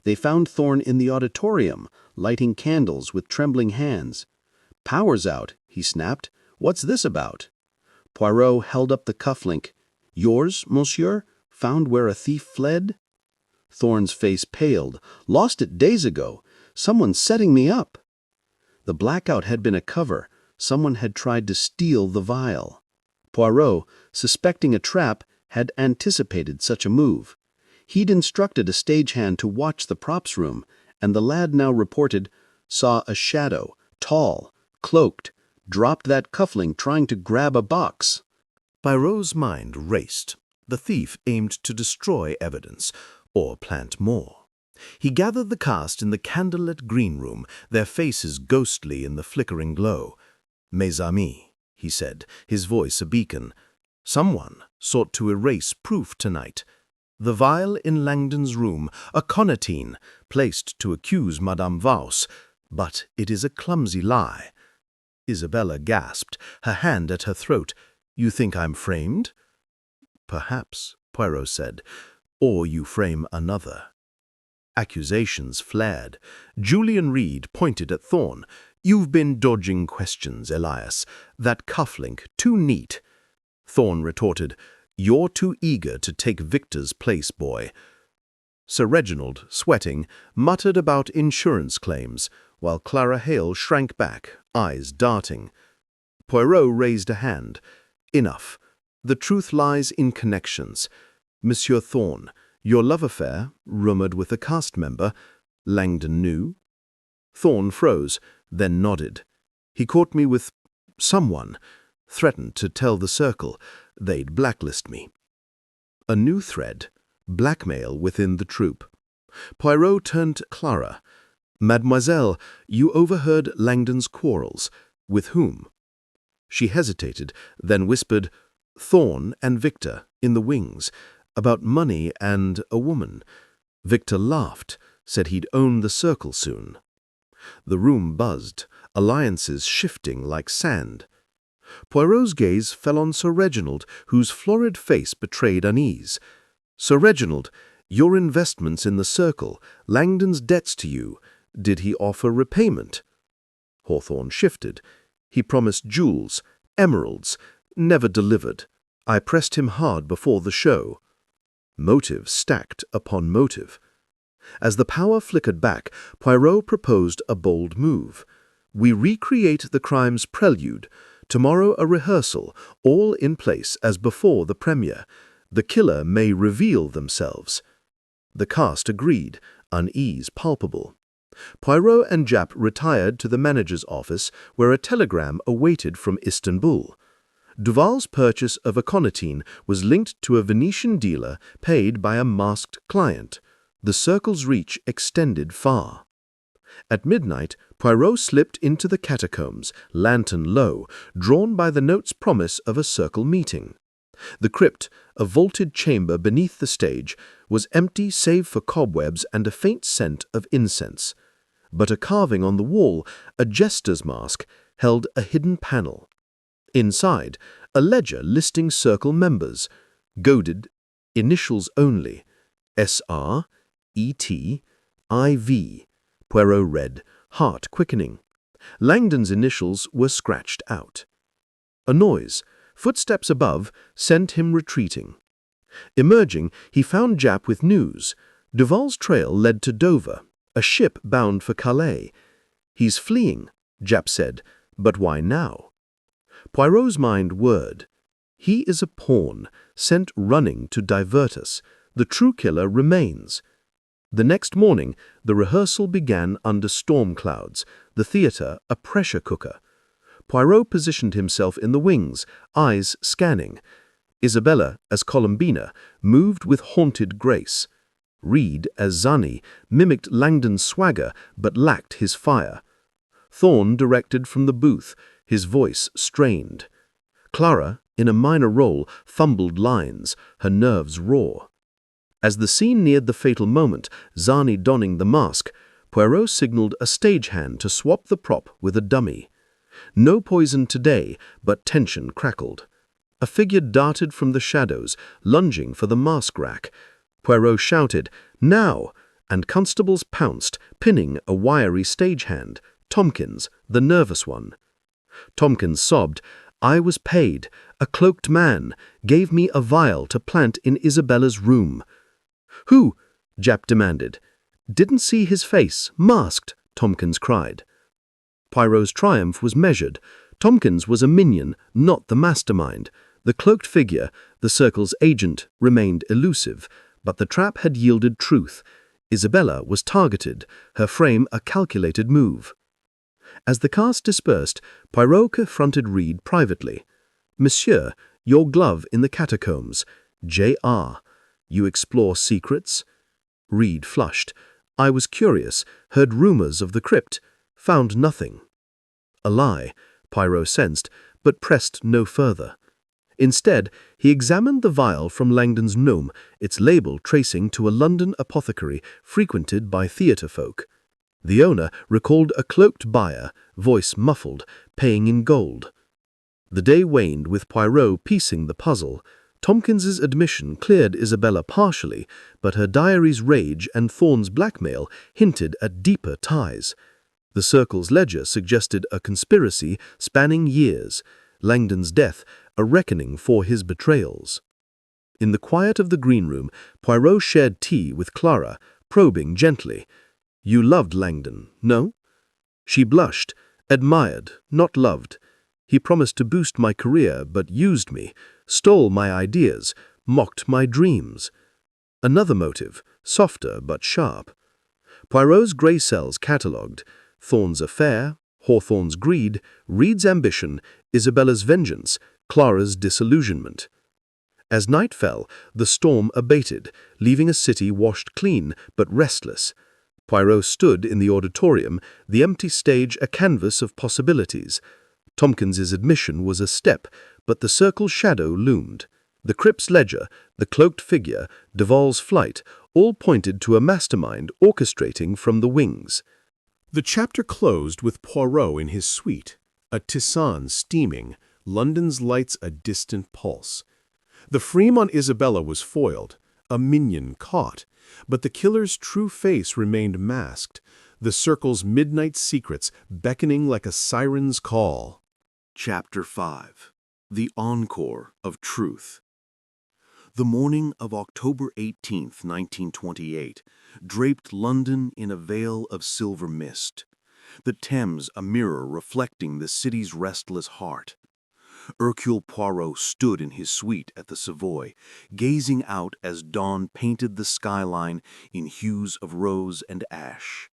They found Thorne in the auditorium, lighting candles with trembling hands. "Power's out," he snapped. "What's this about?" Poirot held up the cufflink. "Yours, monsieur? Found where a thief fled?" Thorne's face paled. "Lost it days ago. Someone's setting me up." The blackout had been a cover. Someone had tried to steal the vial. Poirot, suspecting a trap, had anticipated such a move. He'd instructed a stagehand to watch the props room, and the lad now reported, saw a shadow, tall, cloaked, dropped that cufflink trying to grab a box. Poirot's mind raced. The thief aimed to destroy evidence, or plant more. He gathered the cast in the candlelit green room, their faces ghostly in the flickering glow. "Mes amis," he said, his voice a beacon. "Someone sought to erase proof tonight. The vial in Langdon's room, aconitine, placed to accuse Madame Vauss, but it is a clumsy lie." Isabella gasped, her hand at her throat. "You think I'm framed?" "Perhaps," Poirot said, "or you frame another." Accusations flared. Julian Reed pointed at Thorne. "You've been dodging questions, Elias. That cufflink, too neat." Thorne retorted, "You're too eager to take Victor's place, boy." Sir Reginald, sweating, muttered about insurance claims, while Clara Hale shrank back, eyes darting. Poirot raised a hand. "Enough. The truth lies in connections. Monsieur Thorne, your love affair, rumored with a cast member, Langdon knew?" Thorne froze, then nodded. "He caught me with someone. Threatened to tell the circle. They'd blacklist me." A new thread. blackmail within the troupe. Poirot turned to Clara. "Mademoiselle, you overheard Langdon's quarrels. With whom?" She hesitated, then whispered, "Thorn and Victor, in the wings, about money and a woman. Victor laughed, said he'd own the circle soon." The room buzzed, alliances shifting like sand. Poirot's gaze fell on Sir Reginald, whose florid face betrayed unease. "Sir Reginald, your investments in the circle, Langdon's debts to you, did he offer repayment?" Hawthorne shifted. "He promised jewels, emeralds, never delivered. I pressed him hard before the show." Motive stacked upon motive. As the power flickered back, Poirot proposed a bold move. "We recreate the crime's prelude. Tomorrow a rehearsal, all in place as before the premiere. The killer may reveal themselves." The cast agreed, unease palpable. Poirot and Japp retired to the manager's office, where a telegram awaited from Istanbul. Duval's purchase of aconitine was linked to a Venetian dealer paid by a masked client. The circle's reach extended far. At midnight, Poirot slipped into the catacombs, lantern low, drawn by the note's promise of a circle meeting. The crypt, a vaulted chamber beneath the stage, was empty save for cobwebs and a faint scent of incense. But a carving on the wall, a jester's mask, held a hidden panel. Inside, a ledger listing circle members, goaded, initials only, S.R., E.T., I.V. Poirot read, heart quickening. Langdon's initials were scratched out. A noise, footsteps above, sent him retreating. Emerging, he found Japp with news. Duval's trail led to Dover, a ship bound for Calais. "He's fleeing," Japp said, "but why now?" Poirot's mind whirred. He is a pawn, sent running to divert us. The true killer remains. The next morning, the rehearsal began under storm clouds, the theatre a pressure cooker. Poirot positioned himself in the wings, eyes scanning. Isabella, as Columbina, moved with haunted grace. Reed, as Zani, mimicked Langdon's swagger but lacked his fire. Thorn directed from the booth, his voice strained. Clara, in a minor role, fumbled lines, her nerves raw. As the scene neared the fatal moment, Zani donning the mask, Poirot signaled a stagehand to swap the prop with a dummy. No poison today, but tension crackled. A figure darted from the shadows, lunging for the mask rack. Poirot shouted, "Now!" and constables pounced, pinning a wiry stagehand, Tompkins, the nervous one. Tompkins sobbed, "I was paid. A cloaked man gave me a vial to plant in Isabella's room." "Who?" Japp demanded. "Didn't see his face, masked," Tompkins cried. Poirot's triumph was measured. Tompkins was a minion, not the mastermind. The cloaked figure, the circle's agent, remained elusive, but the trap had yielded truth. Isabella was targeted, her frame a calculated move. As the cast dispersed, Poirot confronted Reed privately. "Monsieur, your glove in the catacombs. J.R. You explore secrets?" Reed flushed. "I was curious, heard rumors of the crypt, found nothing." A lie, Poirot sensed, but pressed no further. Instead, he examined the vial from Langdon's gnome, its label tracing to a London apothecary frequented by theatre folk. The owner recalled a cloaked buyer, voice muffled, paying in gold. The day waned with Poirot piecing the puzzle. Tompkins's admission cleared Isabella partially, but her diary's rage and Thorn's blackmail hinted at deeper ties. The circle's ledger suggested a conspiracy spanning years, Langdon's death a reckoning for his betrayals. In the quiet of the green room, Poirot shared tea with Clara, probing gently. "You loved Langdon, no?" She blushed, admired, not loved. "He promised to boost my career, but used me, stole my ideas, mocked my dreams." Another motive, softer but sharp. Poirot's grey cells catalogued: Thorn's affair, Hawthorne's greed, Reed's ambition, Isabella's vengeance, Clara's disillusionment. As night fell, the storm abated, leaving a city washed clean but restless. Poirot stood in the auditorium, the empty stage a canvas of possibilities. Tompkins's admission was a step, but the circle's shadow loomed. The crypt's ledger, the cloaked figure, Duval's flight, all pointed to a mastermind orchestrating from the wings. The chapter closed with Poirot in his suite, a tisane steaming, London's lights a distant pulse. The Fremont Isabella was foiled, a minion caught, but the killer's true face remained masked, the circle's midnight secrets beckoning like a siren's call. Chapter 5. The Encore of Truth. The morning of October 18, 1928, draped London in a veil of silver mist, the Thames a mirror reflecting the city's restless heart. Hercule Poirot stood in his suite at the Savoy, gazing out as dawn painted the skyline in hues of rose and ash.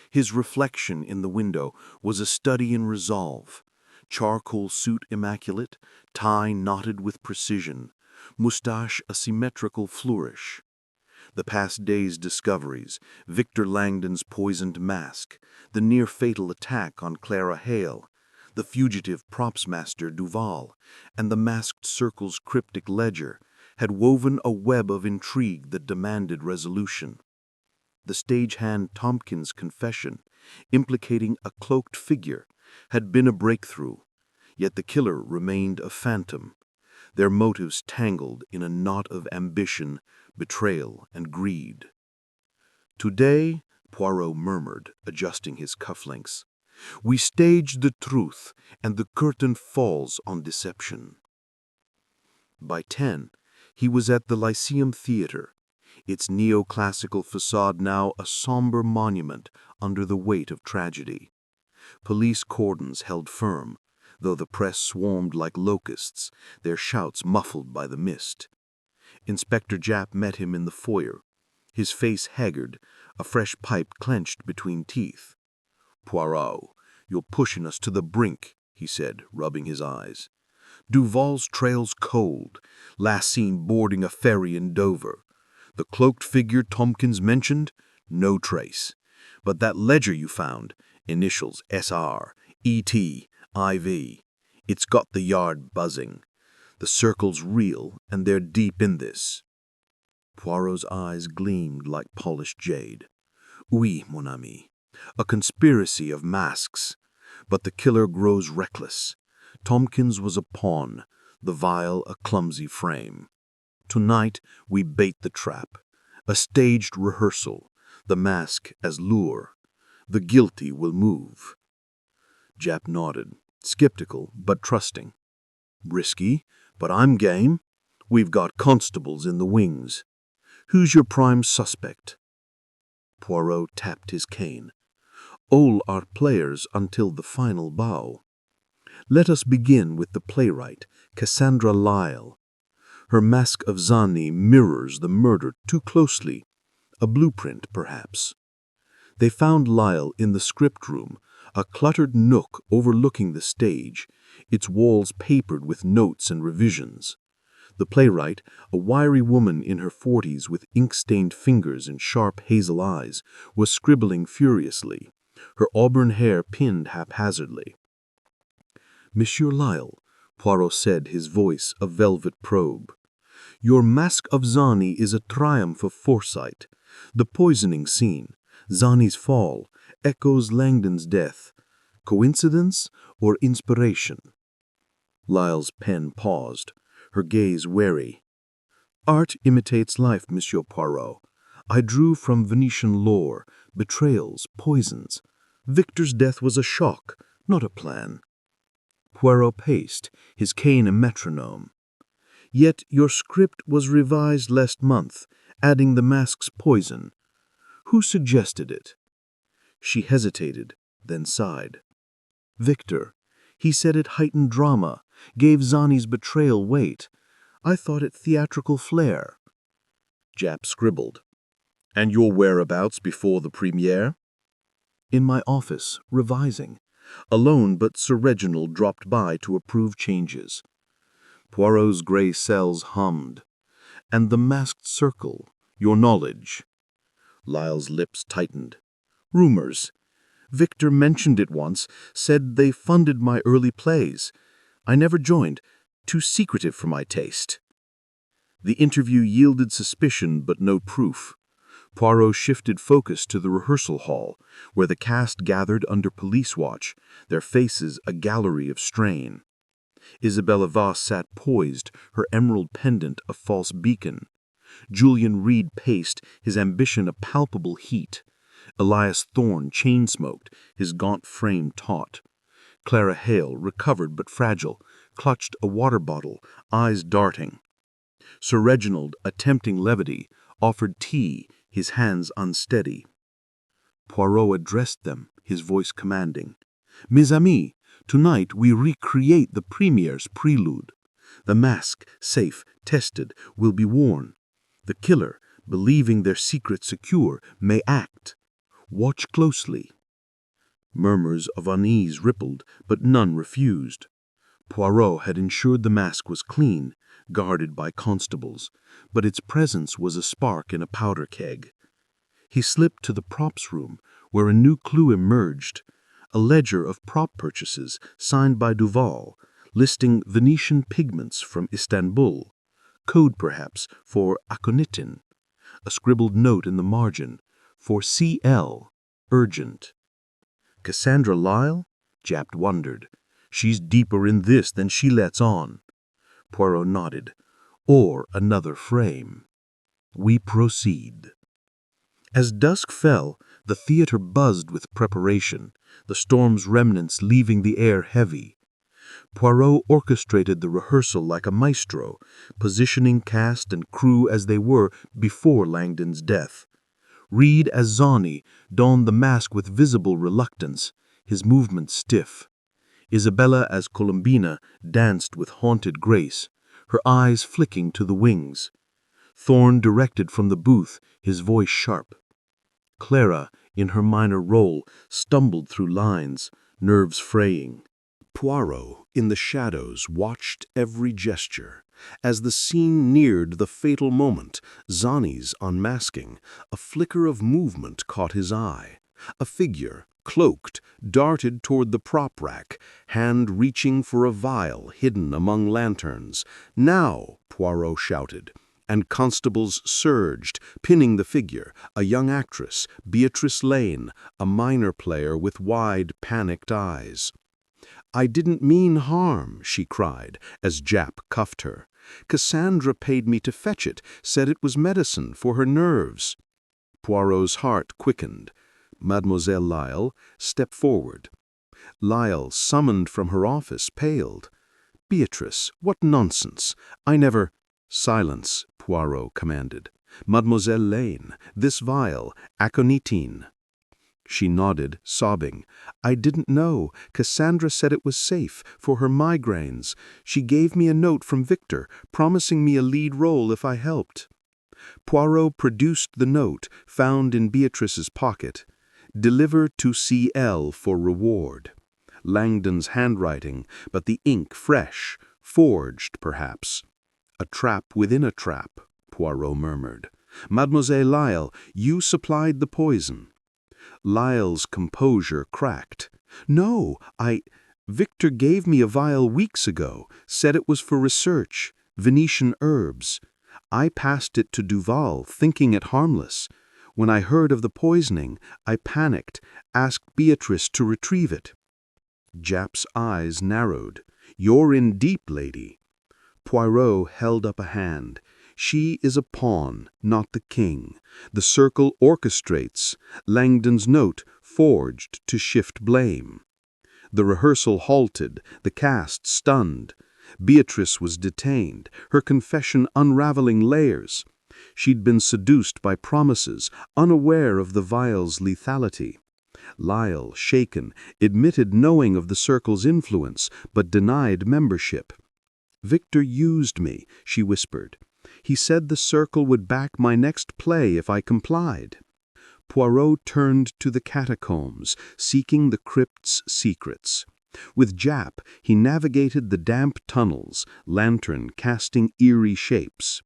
His reflection in the window was a study in resolve. Charcoal suit immaculate, tie knotted with precision, moustache a symmetrical flourish. The past day's discoveries, Victor Langdon's poisoned mask, the near-fatal attack on Clara Hale, the fugitive props master Duval, and the masked circle's cryptic ledger, had woven a web of intrigue that demanded resolution. The stagehand Tompkins' confession, implicating a cloaked figure, had been a breakthrough, yet the killer remained a phantom, their motives tangled in a knot of ambition, betrayal, and greed. "Today," Poirot murmured, adjusting his cufflinks, "we stage the truth, and the curtain falls on deception." By 10, he was at the Lyceum Theatre, its neoclassical facade now a somber monument under the weight of tragedy. Police cordons held firm, though the press swarmed like locusts, their shouts muffled by the mist. Inspector Japp met him in the foyer, his face haggard, a fresh pipe clenched between teeth. "Poirot, you're pushing us to the brink," he said, rubbing his eyes. "Duval's trail's cold, last seen boarding a ferry in Dover. The cloaked figure Tompkins mentioned, no trace. But that ledger you found, initials SR, ET, IV, it's got the yard buzzing. The circle's real, and they're deep in this." Poirot's eyes gleamed like polished jade. "Oui, mon ami. A conspiracy of masks. But the killer grows reckless. Tompkins was a pawn, the vial a clumsy frame. Tonight we bait the trap. A staged rehearsal, the mask as lure. The guilty will move." Japp nodded, skeptical but trusting. "Risky, but I'm game. We've got constables in the wings. Who's your prime suspect?" Poirot tapped his cane. "All are players until the final bow. Let us begin with the playwright, Cassandra Lyle. Her mask of Zani mirrors the murder too closely. A blueprint, perhaps." They found Lyle in the script room, a cluttered nook overlooking the stage, its walls papered with notes and revisions. The playwright, a wiry woman in her 40s with ink-stained fingers and sharp hazel eyes, was scribbling furiously, her auburn hair pinned haphazardly. "Monsieur Lyle," Poirot said, his voice a velvet probe, "your mask of Zani is a triumph of foresight. The poisoning scene, Zani's fall, echoes Langdon's death. Coincidence or inspiration?" Lyle's pen paused, her gaze wary. "Art imitates life, Monsieur Poirot. I drew from Venetian lore, betrayals, poisons. Victor's death was a shock, not a plan." Poirot paced, his cane a metronome. "Yet your script was revised last month, adding the mask's poison. Who suggested it?" She hesitated, then sighed. "Victor. He said it heightened drama, gave Zani's betrayal weight. I thought it theatrical flair." Japp scribbled. "And your whereabouts before the premiere?" "In my office, revising. Alone, but Sir Reginald dropped by to approve changes." Poirot's grey cells hummed. "And the masked circle, your knowledge?" Lyle's lips tightened. "Rumors. Victor mentioned it once, said they funded my early plays. I never joined. Too secretive for my taste." The interview yielded suspicion but no proof. Poirot shifted focus to the rehearsal hall, where the cast gathered under police watch, their faces a gallery of strain. Isabella Vos sat poised, her emerald pendant a false beacon. Julian Reed paced, his ambition a palpable heat. Elias Thorne chain-smoked, his gaunt frame taut. Clara Hale, recovered but fragile, clutched a water bottle, eyes darting. Sir Reginald, attempting levity, offered tea, his hands unsteady. Poirot addressed them, his voice commanding. "Mes amis, tonight we recreate the premiere's prelude. The mask, safe, tested, will be worn. The killer, believing their secret secure, may act. Watch closely." Murmurs of unease rippled, but none refused. Poirot had ensured the mask was clean, guarded by constables, but its presence was a spark in a powder keg. He slipped to the props room, where a new clue emerged, a ledger of prop purchases signed by Duval, listing Venetian pigments from Istanbul, code perhaps for aconitin, a scribbled note in the margin, for CL, urgent. Cassandra Lyle? Japp wondered. She's deeper in this than she lets on. Poirot nodded. Or another frame. We proceed. As dusk fell, the theater buzzed with preparation, the storm's remnants leaving the air heavy. Poirot orchestrated the rehearsal like a maestro, positioning cast and crew as they were before Langdon's death. Reed as Zani donned the mask with visible reluctance, his movements stiff. Isabella as Columbina danced with haunted grace, her eyes flicking to the wings. Thorne directed from the booth, his voice sharp. Clara, in her minor role, stumbled through lines, nerves fraying. Poirot, in the shadows, watched every gesture. As the scene neared the fatal moment, Zani's unmasking, a flicker of movement caught his eye. A figure, cloaked, darted toward the prop rack, hand reaching for a vial hidden among lanterns. "Now!" Poirot shouted, and constables surged, pinning the figure, a young actress, Beatrice Lane, a minor player with wide, panicked eyes. "I didn't mean harm," she cried, as Japp cuffed her. "Cassandra paid me to fetch it, said it was medicine for her nerves." Poirot's heart quickened. Mademoiselle Lyle stepped forward. Lyle, summoned from her office, paled. "Beatrice, what nonsense! I never—" "Silence," Poirot commanded. "Mademoiselle Lane, this vial, aconitin." She nodded, sobbing. "I didn't know. Cassandra said it was safe, for her migraines. She gave me a note from Victor, promising me a lead role if I helped." Poirot produced the note, found in Beatrice's pocket. "Deliver to CL for reward." Langdon's handwriting, but the ink fresh, forged, perhaps. "A trap within a trap," Poirot murmured. "Mademoiselle Lyle, you supplied the poison." Lyle's composure cracked. "No, Victor gave me a vial weeks ago, said it was for research, Venetian herbs. I passed it to Duval, thinking it harmless. When I heard of the poisoning, I panicked, asked Beatrice to retrieve it." Japp's eyes narrowed. "You're in deep, lady." Poirot held up a hand. "She is a pawn, not the king. The circle orchestrates. Langdon's note forged to shift blame." The rehearsal halted, the cast stunned. Beatrice was detained, her confession unraveling layers. She'd been seduced by promises, unaware of the vial's lethality. Lyle, shaken, admitted knowing of the circle's influence, but denied membership. "Victor used me," she whispered. "He said the circle would back my next play if I complied." Poirot turned to the catacombs, seeking the crypt's secrets. With Jap, he navigated the damp tunnels, lantern casting eerie shapes.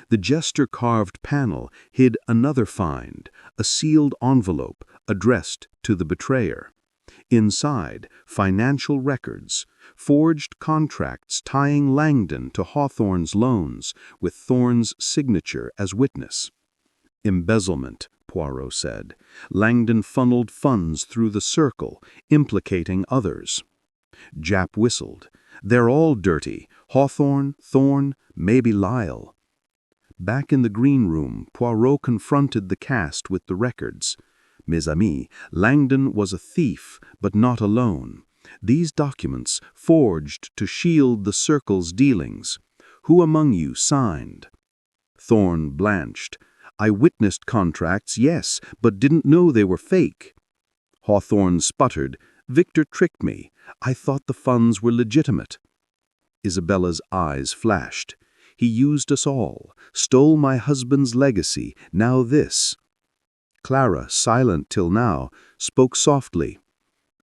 The gesture-carved panel hid another find, a sealed envelope addressed to the betrayer. Inside, financial records, forged contracts tying Langdon to Hawthorne's loans, with Thorne's signature as witness. Embezzlement, Poirot said. Langdon funneled funds through the circle, implicating others. Jap whistled. They're all dirty. Hawthorne, Thorne, maybe Lyle. Back in the green room, Poirot confronted the cast with the records. Mes amis, Langdon was a thief, but not alone. These documents, forged to shield the circle's dealings. Who among you signed? Thorne blanched. I witnessed contracts, yes, but didn't know they were fake. Hawthorne sputtered. Victor tricked me. I thought the funds were legitimate. Isabella's eyes flashed. He used us all, stole my husband's legacy, now this. Clara, silent till now, spoke softly.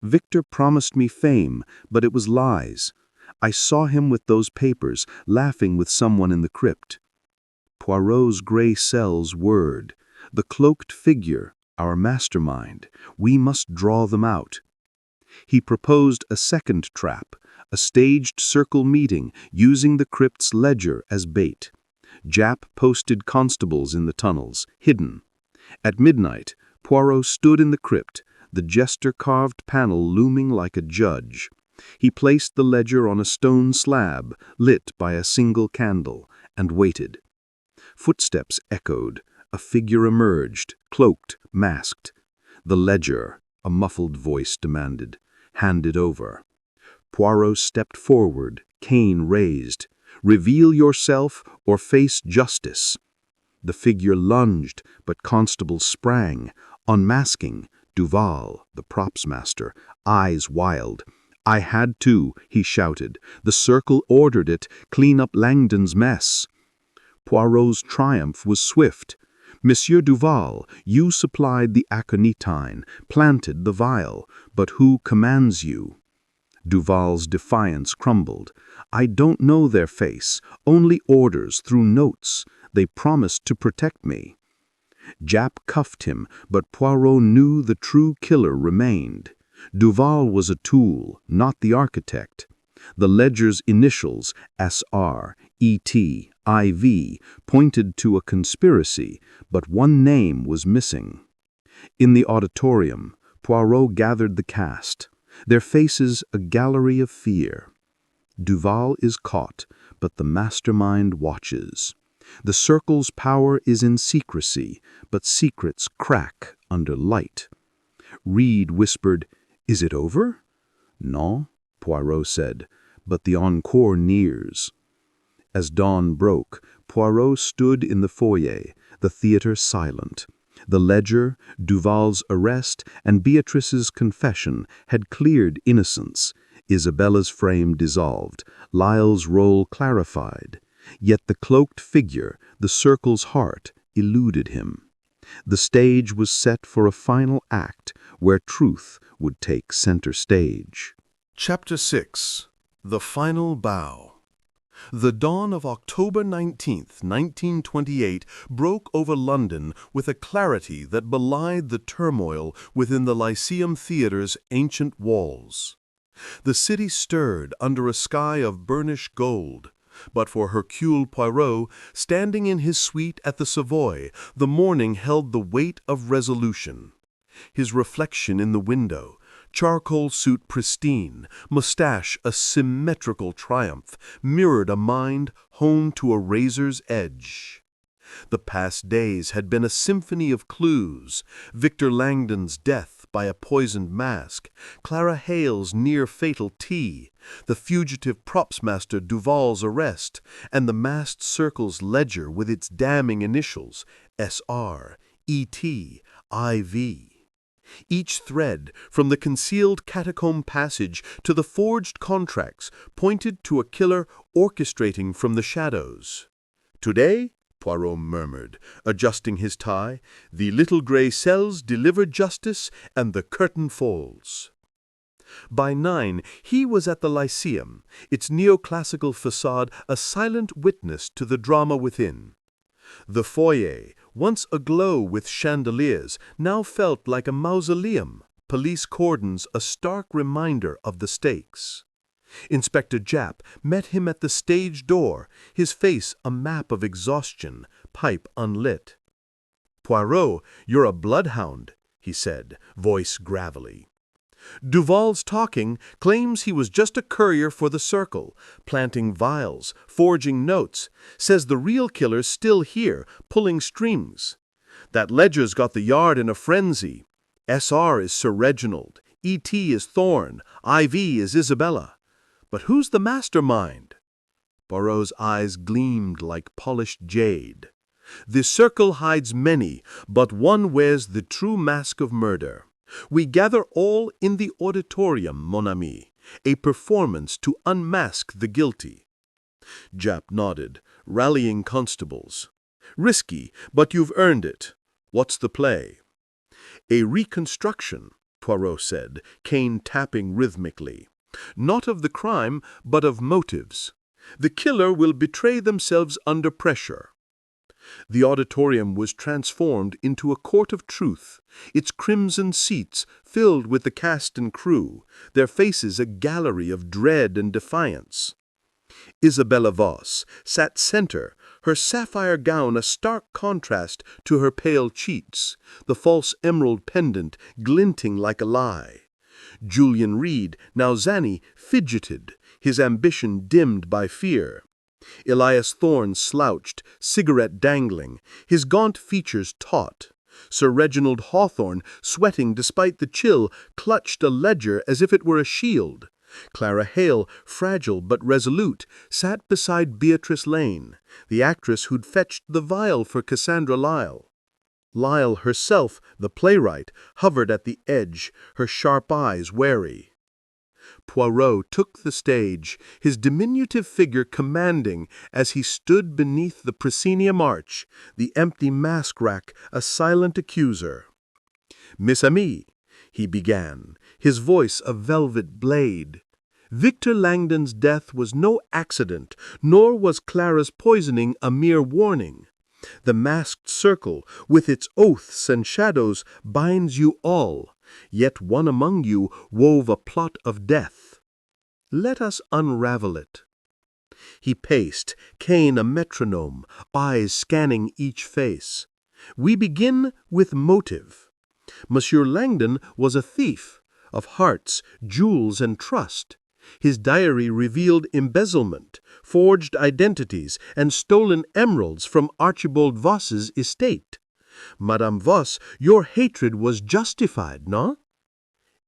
Victor promised me fame, but it was lies. I saw him with those papers, laughing with someone in the crypt. Poirot's gray cells whirred. The cloaked figure, our mastermind. We must draw them out. He proposed a second trap, a staged circle meeting using the crypt's ledger as bait. Jap posted constables in the tunnels, hidden. At midnight, Poirot stood in the crypt, the jester-carved panel looming like a judge. He placed the ledger on a stone slab, lit by a single candle, and waited. Footsteps echoed. A figure emerged, cloaked, masked. The ledger, a muffled voice demanded. Hand it over. Poirot stepped forward, cane raised. Reveal yourself or face justice. The figure lunged, but constables sprang. Unmasking, Duval, the props master, eyes wild. I had to, he shouted. The circle ordered it, clean up Langdon's mess. Poirot's triumph was swift. Monsieur Duval, you supplied the aconitine, planted the vial, but who commands you? Duval's defiance crumbled. I don't know their face, only orders through notes. They promised to protect me. Jap cuffed him, but Poirot knew the true killer remained. Duval was a tool, not the architect. The ledger's initials, S.R., E.T., I.V., pointed to a conspiracy, but one name was missing. In the auditorium, Poirot gathered the cast, their faces a gallery of fear. Duval is caught, but the mastermind watches. The circle's power is in secrecy, but secrets crack under light. Reed whispered, Is it over? Non, Poirot said, but the encore nears. As dawn broke, Poirot stood in the foyer, the theater silent. The ledger, Duval's arrest, and Beatrice's confession had cleared innocence. Isabella's frame dissolved, Lyle's role clarified. Yet the cloaked figure, the circle's heart, eluded him. The stage was set for a final act where truth would take center stage. Chapter 6. The Final Bow. The dawn of October 19th, 1928, broke over London with a clarity that belied the turmoil within the Lyceum Theatre's ancient walls. The city stirred under a sky of burnished gold. But for Hercule Poirot, standing in his suite at the Savoy, the morning held the weight of resolution. His reflection in the window, charcoal suit pristine, mustache a symmetrical triumph, mirrored a mind honed to a razor's edge. The past days had been a symphony of clues: Victor Langdon's death by a poisoned mask, Clara Hale's near-fatal tea, the fugitive props master Duval's arrest, and the masked circle's ledger with its damning initials, S.R., E.T., I.V. Each thread, from the concealed catacomb passage to the forged contracts, pointed to a killer orchestrating from the shadows. Today, Poirot murmured, adjusting his tie, the little gray cells deliver justice and the curtain falls. By 9, he was at the Lyceum, its neoclassical facade a silent witness to the drama within. The foyer, once aglow with chandeliers, now felt like a mausoleum, police cordons a stark reminder of the stakes. Inspector Japp met him at the stage door, his face a map of exhaustion, pipe unlit. "Poirot, you're a bloodhound," he said, voice gravelly. "Duval's talking, claims he was just a courier for the Circle, planting vials, forging notes, says the real killer's still here, pulling strings. That Ledger's got the Yard in a frenzy. SR is Sir Reginald, ET is Thorne, IV is Isabella. But who's the mastermind?" Poirot's eyes gleamed like polished jade. "The Circle hides many, but one wears the true mask of murder. We gather all in the auditorium, mon ami, a performance to unmask the guilty." Japp nodded, rallying constables. "Risky, but you've earned it. What's the play?" "A reconstruction," Poirot said, cane tapping rhythmically. "Not of the crime, but of motives. The killer will betray themselves under pressure." The auditorium was transformed into a court of truth, its crimson seats filled with the cast and crew, their faces a gallery of dread and defiance. Isabella Voss sat center, her sapphire gown a stark contrast to her pale cheeks, the false emerald pendant glinting like a lie. Julian Reed, now Zanny, fidgeted, his ambition dimmed by fear. Elias Thorne slouched, cigarette dangling, his gaunt features taut. Sir Reginald Hawthorne, sweating despite the chill, clutched a ledger as if it were a shield. Clara Hale, fragile but resolute, sat beside Beatrice Lane, the actress who'd fetched the vial for Cassandra Lyle. Lyle herself, the playwright, hovered at the edge, her sharp eyes wary. Poirot took the stage, his diminutive figure commanding as he stood beneath the proscenium arch, the empty mask rack a silent accuser. "Miss Amie," he began, his voice a velvet blade. "Victor Langdon's death was no accident, nor was Clara's poisoning a mere warning. The masked circle, with its oaths and shadows, binds you all, yet one among you wove a plot of death. Let us unravel it." He paced, cane a metronome, eyes scanning each face. "We begin with motive. Monsieur Langdon was a thief, of hearts, jewels, and trust. His diary revealed embezzlement, forged identities, and stolen emeralds from Archibald Voss's estate. Madame Voss, your hatred was justified, no?"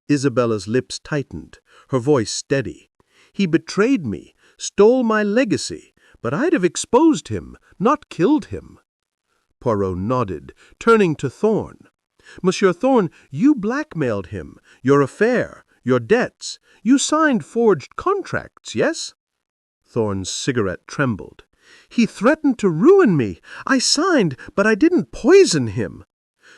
Isabella's lips tightened, her voice steady. "He betrayed me, stole my legacy, but I'd have exposed him, not killed him." Poirot nodded, turning to Thorne. "Monsieur Thorne, you blackmailed him, your affair, your debts. You signed forged contracts, yes?" Thorne's cigarette trembled. "He threatened to ruin me. I signed, but I didn't poison him."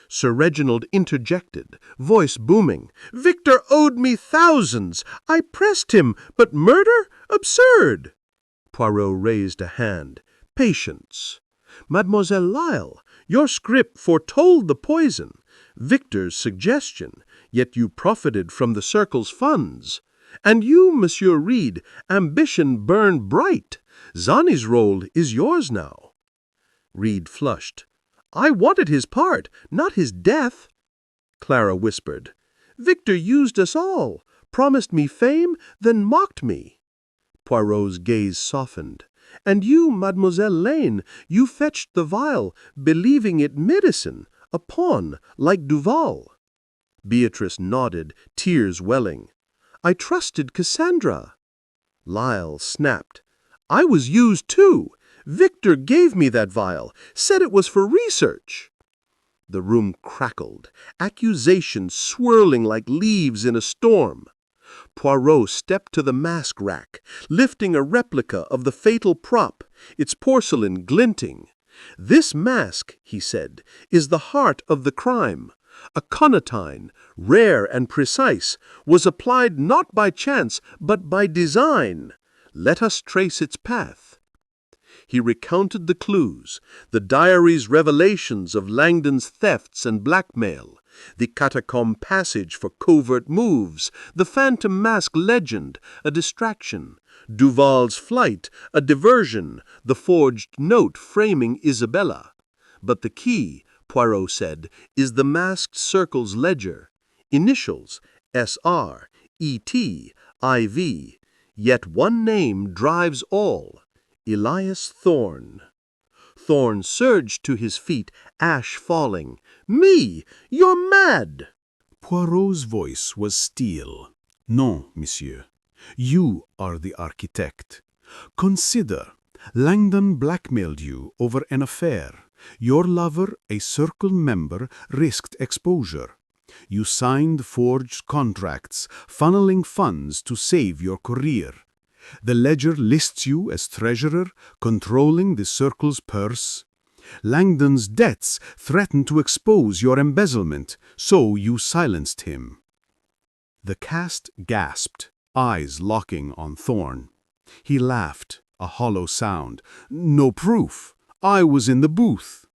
Sir Reginald interjected, voice booming. "Victor owed me thousands. I pressed him, but murder? Absurd!" Poirot raised a hand. "Patience. Mademoiselle Lyle, your script foretold the poison, Victor's suggestion, yet you profited from the Circle's funds. And you, Monsieur Reed, ambition burned bright. Zanny's role is yours now." Reed flushed. "I wanted his part, not his death." Clara whispered. "Victor used us all, promised me fame, then mocked me." Poirot's gaze softened. "And you, Mademoiselle Lane, you fetched the vial, believing it medicine, a pawn, like Duval." Beatrice nodded, tears welling. "I trusted Cassandra." Lyle snapped. "I was used too. Victor gave me that vial, said it was for research." The room crackled, accusations swirling like leaves in a storm. Poirot stepped to the mask rack, lifting a replica of the fatal prop, its porcelain glinting. "This mask," he said, "is the heart of the crime. aconitine, rare and precise, was applied not by chance but by design. Let us trace its path. He recounted the clues, the diary's revelations of Langdon's thefts and blackmail, the catacomb passage for covert moves, the phantom mask legend, a distraction, Duval's flight, a diversion, the forged note framing Isabella. But the key, Poirot said, is the masked circle's ledger. Initials, SR, ET, IV. Yet one name drives all. Elias Thorne. Thorne surged to his feet, ash falling. "Me! You're mad!" Poirot's voice was steel. "Non, monsieur. You are the architect. Consider, Langdon blackmailed you over an affair. Your lover, a circle member, risked exposure. You signed forged contracts, funneling funds to save your career. The ledger lists you as treasurer, controlling the circle's purse. Langdon's debts threatened to expose your embezzlement, so you silenced him." The cast gasped, eyes locking on Thorne. He laughed, a hollow sound. "No proof. I was in the booth."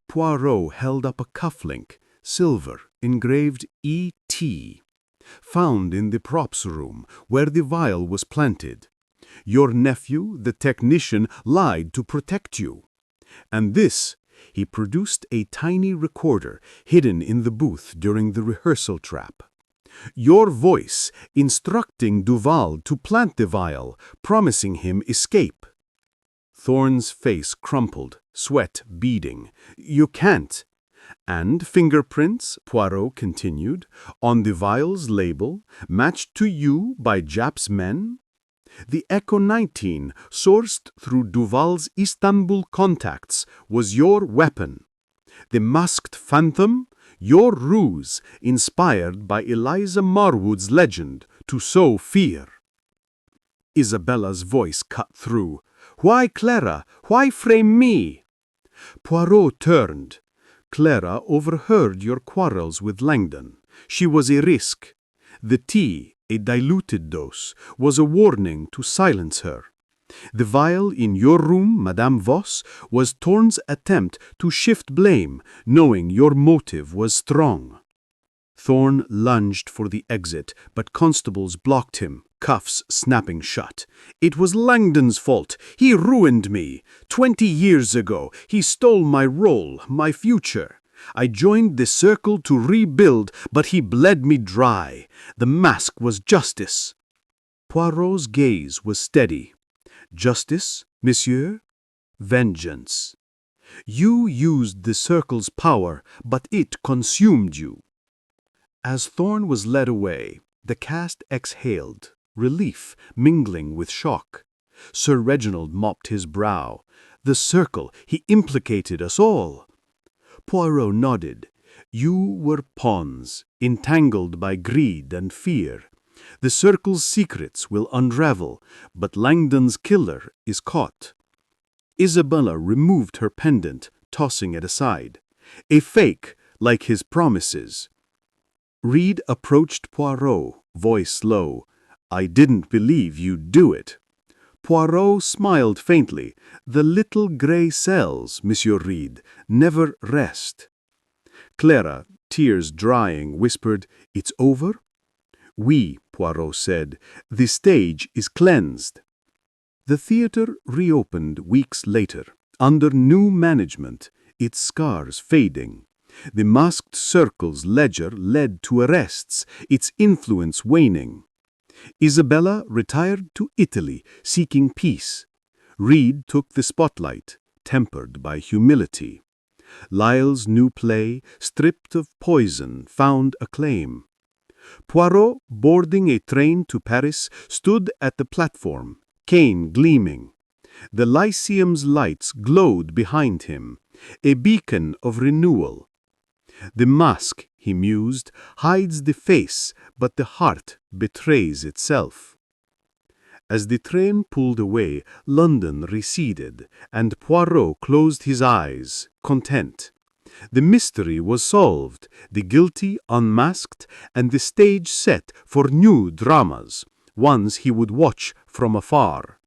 Poirot held up a cufflink, silver, engraved E.T., found in the props room where the vial was planted. Your nephew, the technician, lied to protect you. And this, he produced a tiny recorder hidden in the booth during the rehearsal trap. Your voice instructing Duval to plant the vial, promising him escape. Thorne's face crumpled, sweat beading. "You can't." "And fingerprints," Poirot continued, "on the vial's label, matched to you by Japp's men? The Echo 19, sourced through Duval's Istanbul contacts, was your weapon. The masked phantom, your ruse, inspired by Eliza Marwood's legend to sow fear." Isabella's voice cut through. "Why, Clara? Why frame me?" Poirot turned. "Clara overheard your quarrels with Langdon. She was a risk. The tea, a diluted dose, was a warning to silence her. The vial in your room, Madame Voss, was Thorne's attempt to shift blame, knowing your motive was strong." Thorne lunged for the exit, but constables blocked him, cuffs snapping shut. "It was Langdon's fault. He ruined me. 20 years ago, he stole my role, my future. I joined the circle to rebuild, but he bled me dry. The mask was justice." Poirot's gaze was steady. "Justice, monsieur? Vengeance. You used the circle's power, but it consumed you." As Thorne was led away, the cast exhaled, relief mingling with shock. Sir Reginald mopped his brow. "The circle, he implicated us all." Poirot nodded. "You were pawns, entangled by greed and fear. The circle's secrets will unravel, but Langdon's killer is caught." Isabella removed her pendant, tossing it aside. "A fake, like his promises." Reed approached Poirot, voice low. "I didn't believe you'd do it." Poirot smiled faintly. "The little grey cells, Monsieur Reed, never rest." Clara, tears drying, whispered, "It's over?" "Oui," Poirot said. "The stage is cleansed." The theater reopened weeks later, under new management, its scars fading. The masked circle's ledger led to arrests, its influence waning. Isabella retired to Italy, seeking peace. Reed took the spotlight, tempered by humility. Lyle's new play, stripped of poison, found acclaim. Poirot, boarding a train to Paris, stood at the platform, cane gleaming. The Lyceum's lights glowed behind him, a beacon of renewal. The mask, he mused, hides the face, but the heart betrays itself. As the train pulled away, London receded, and Poirot closed his eyes, content. The mystery was solved, the guilty unmasked, and the stage set for new dramas, ones he would watch from afar.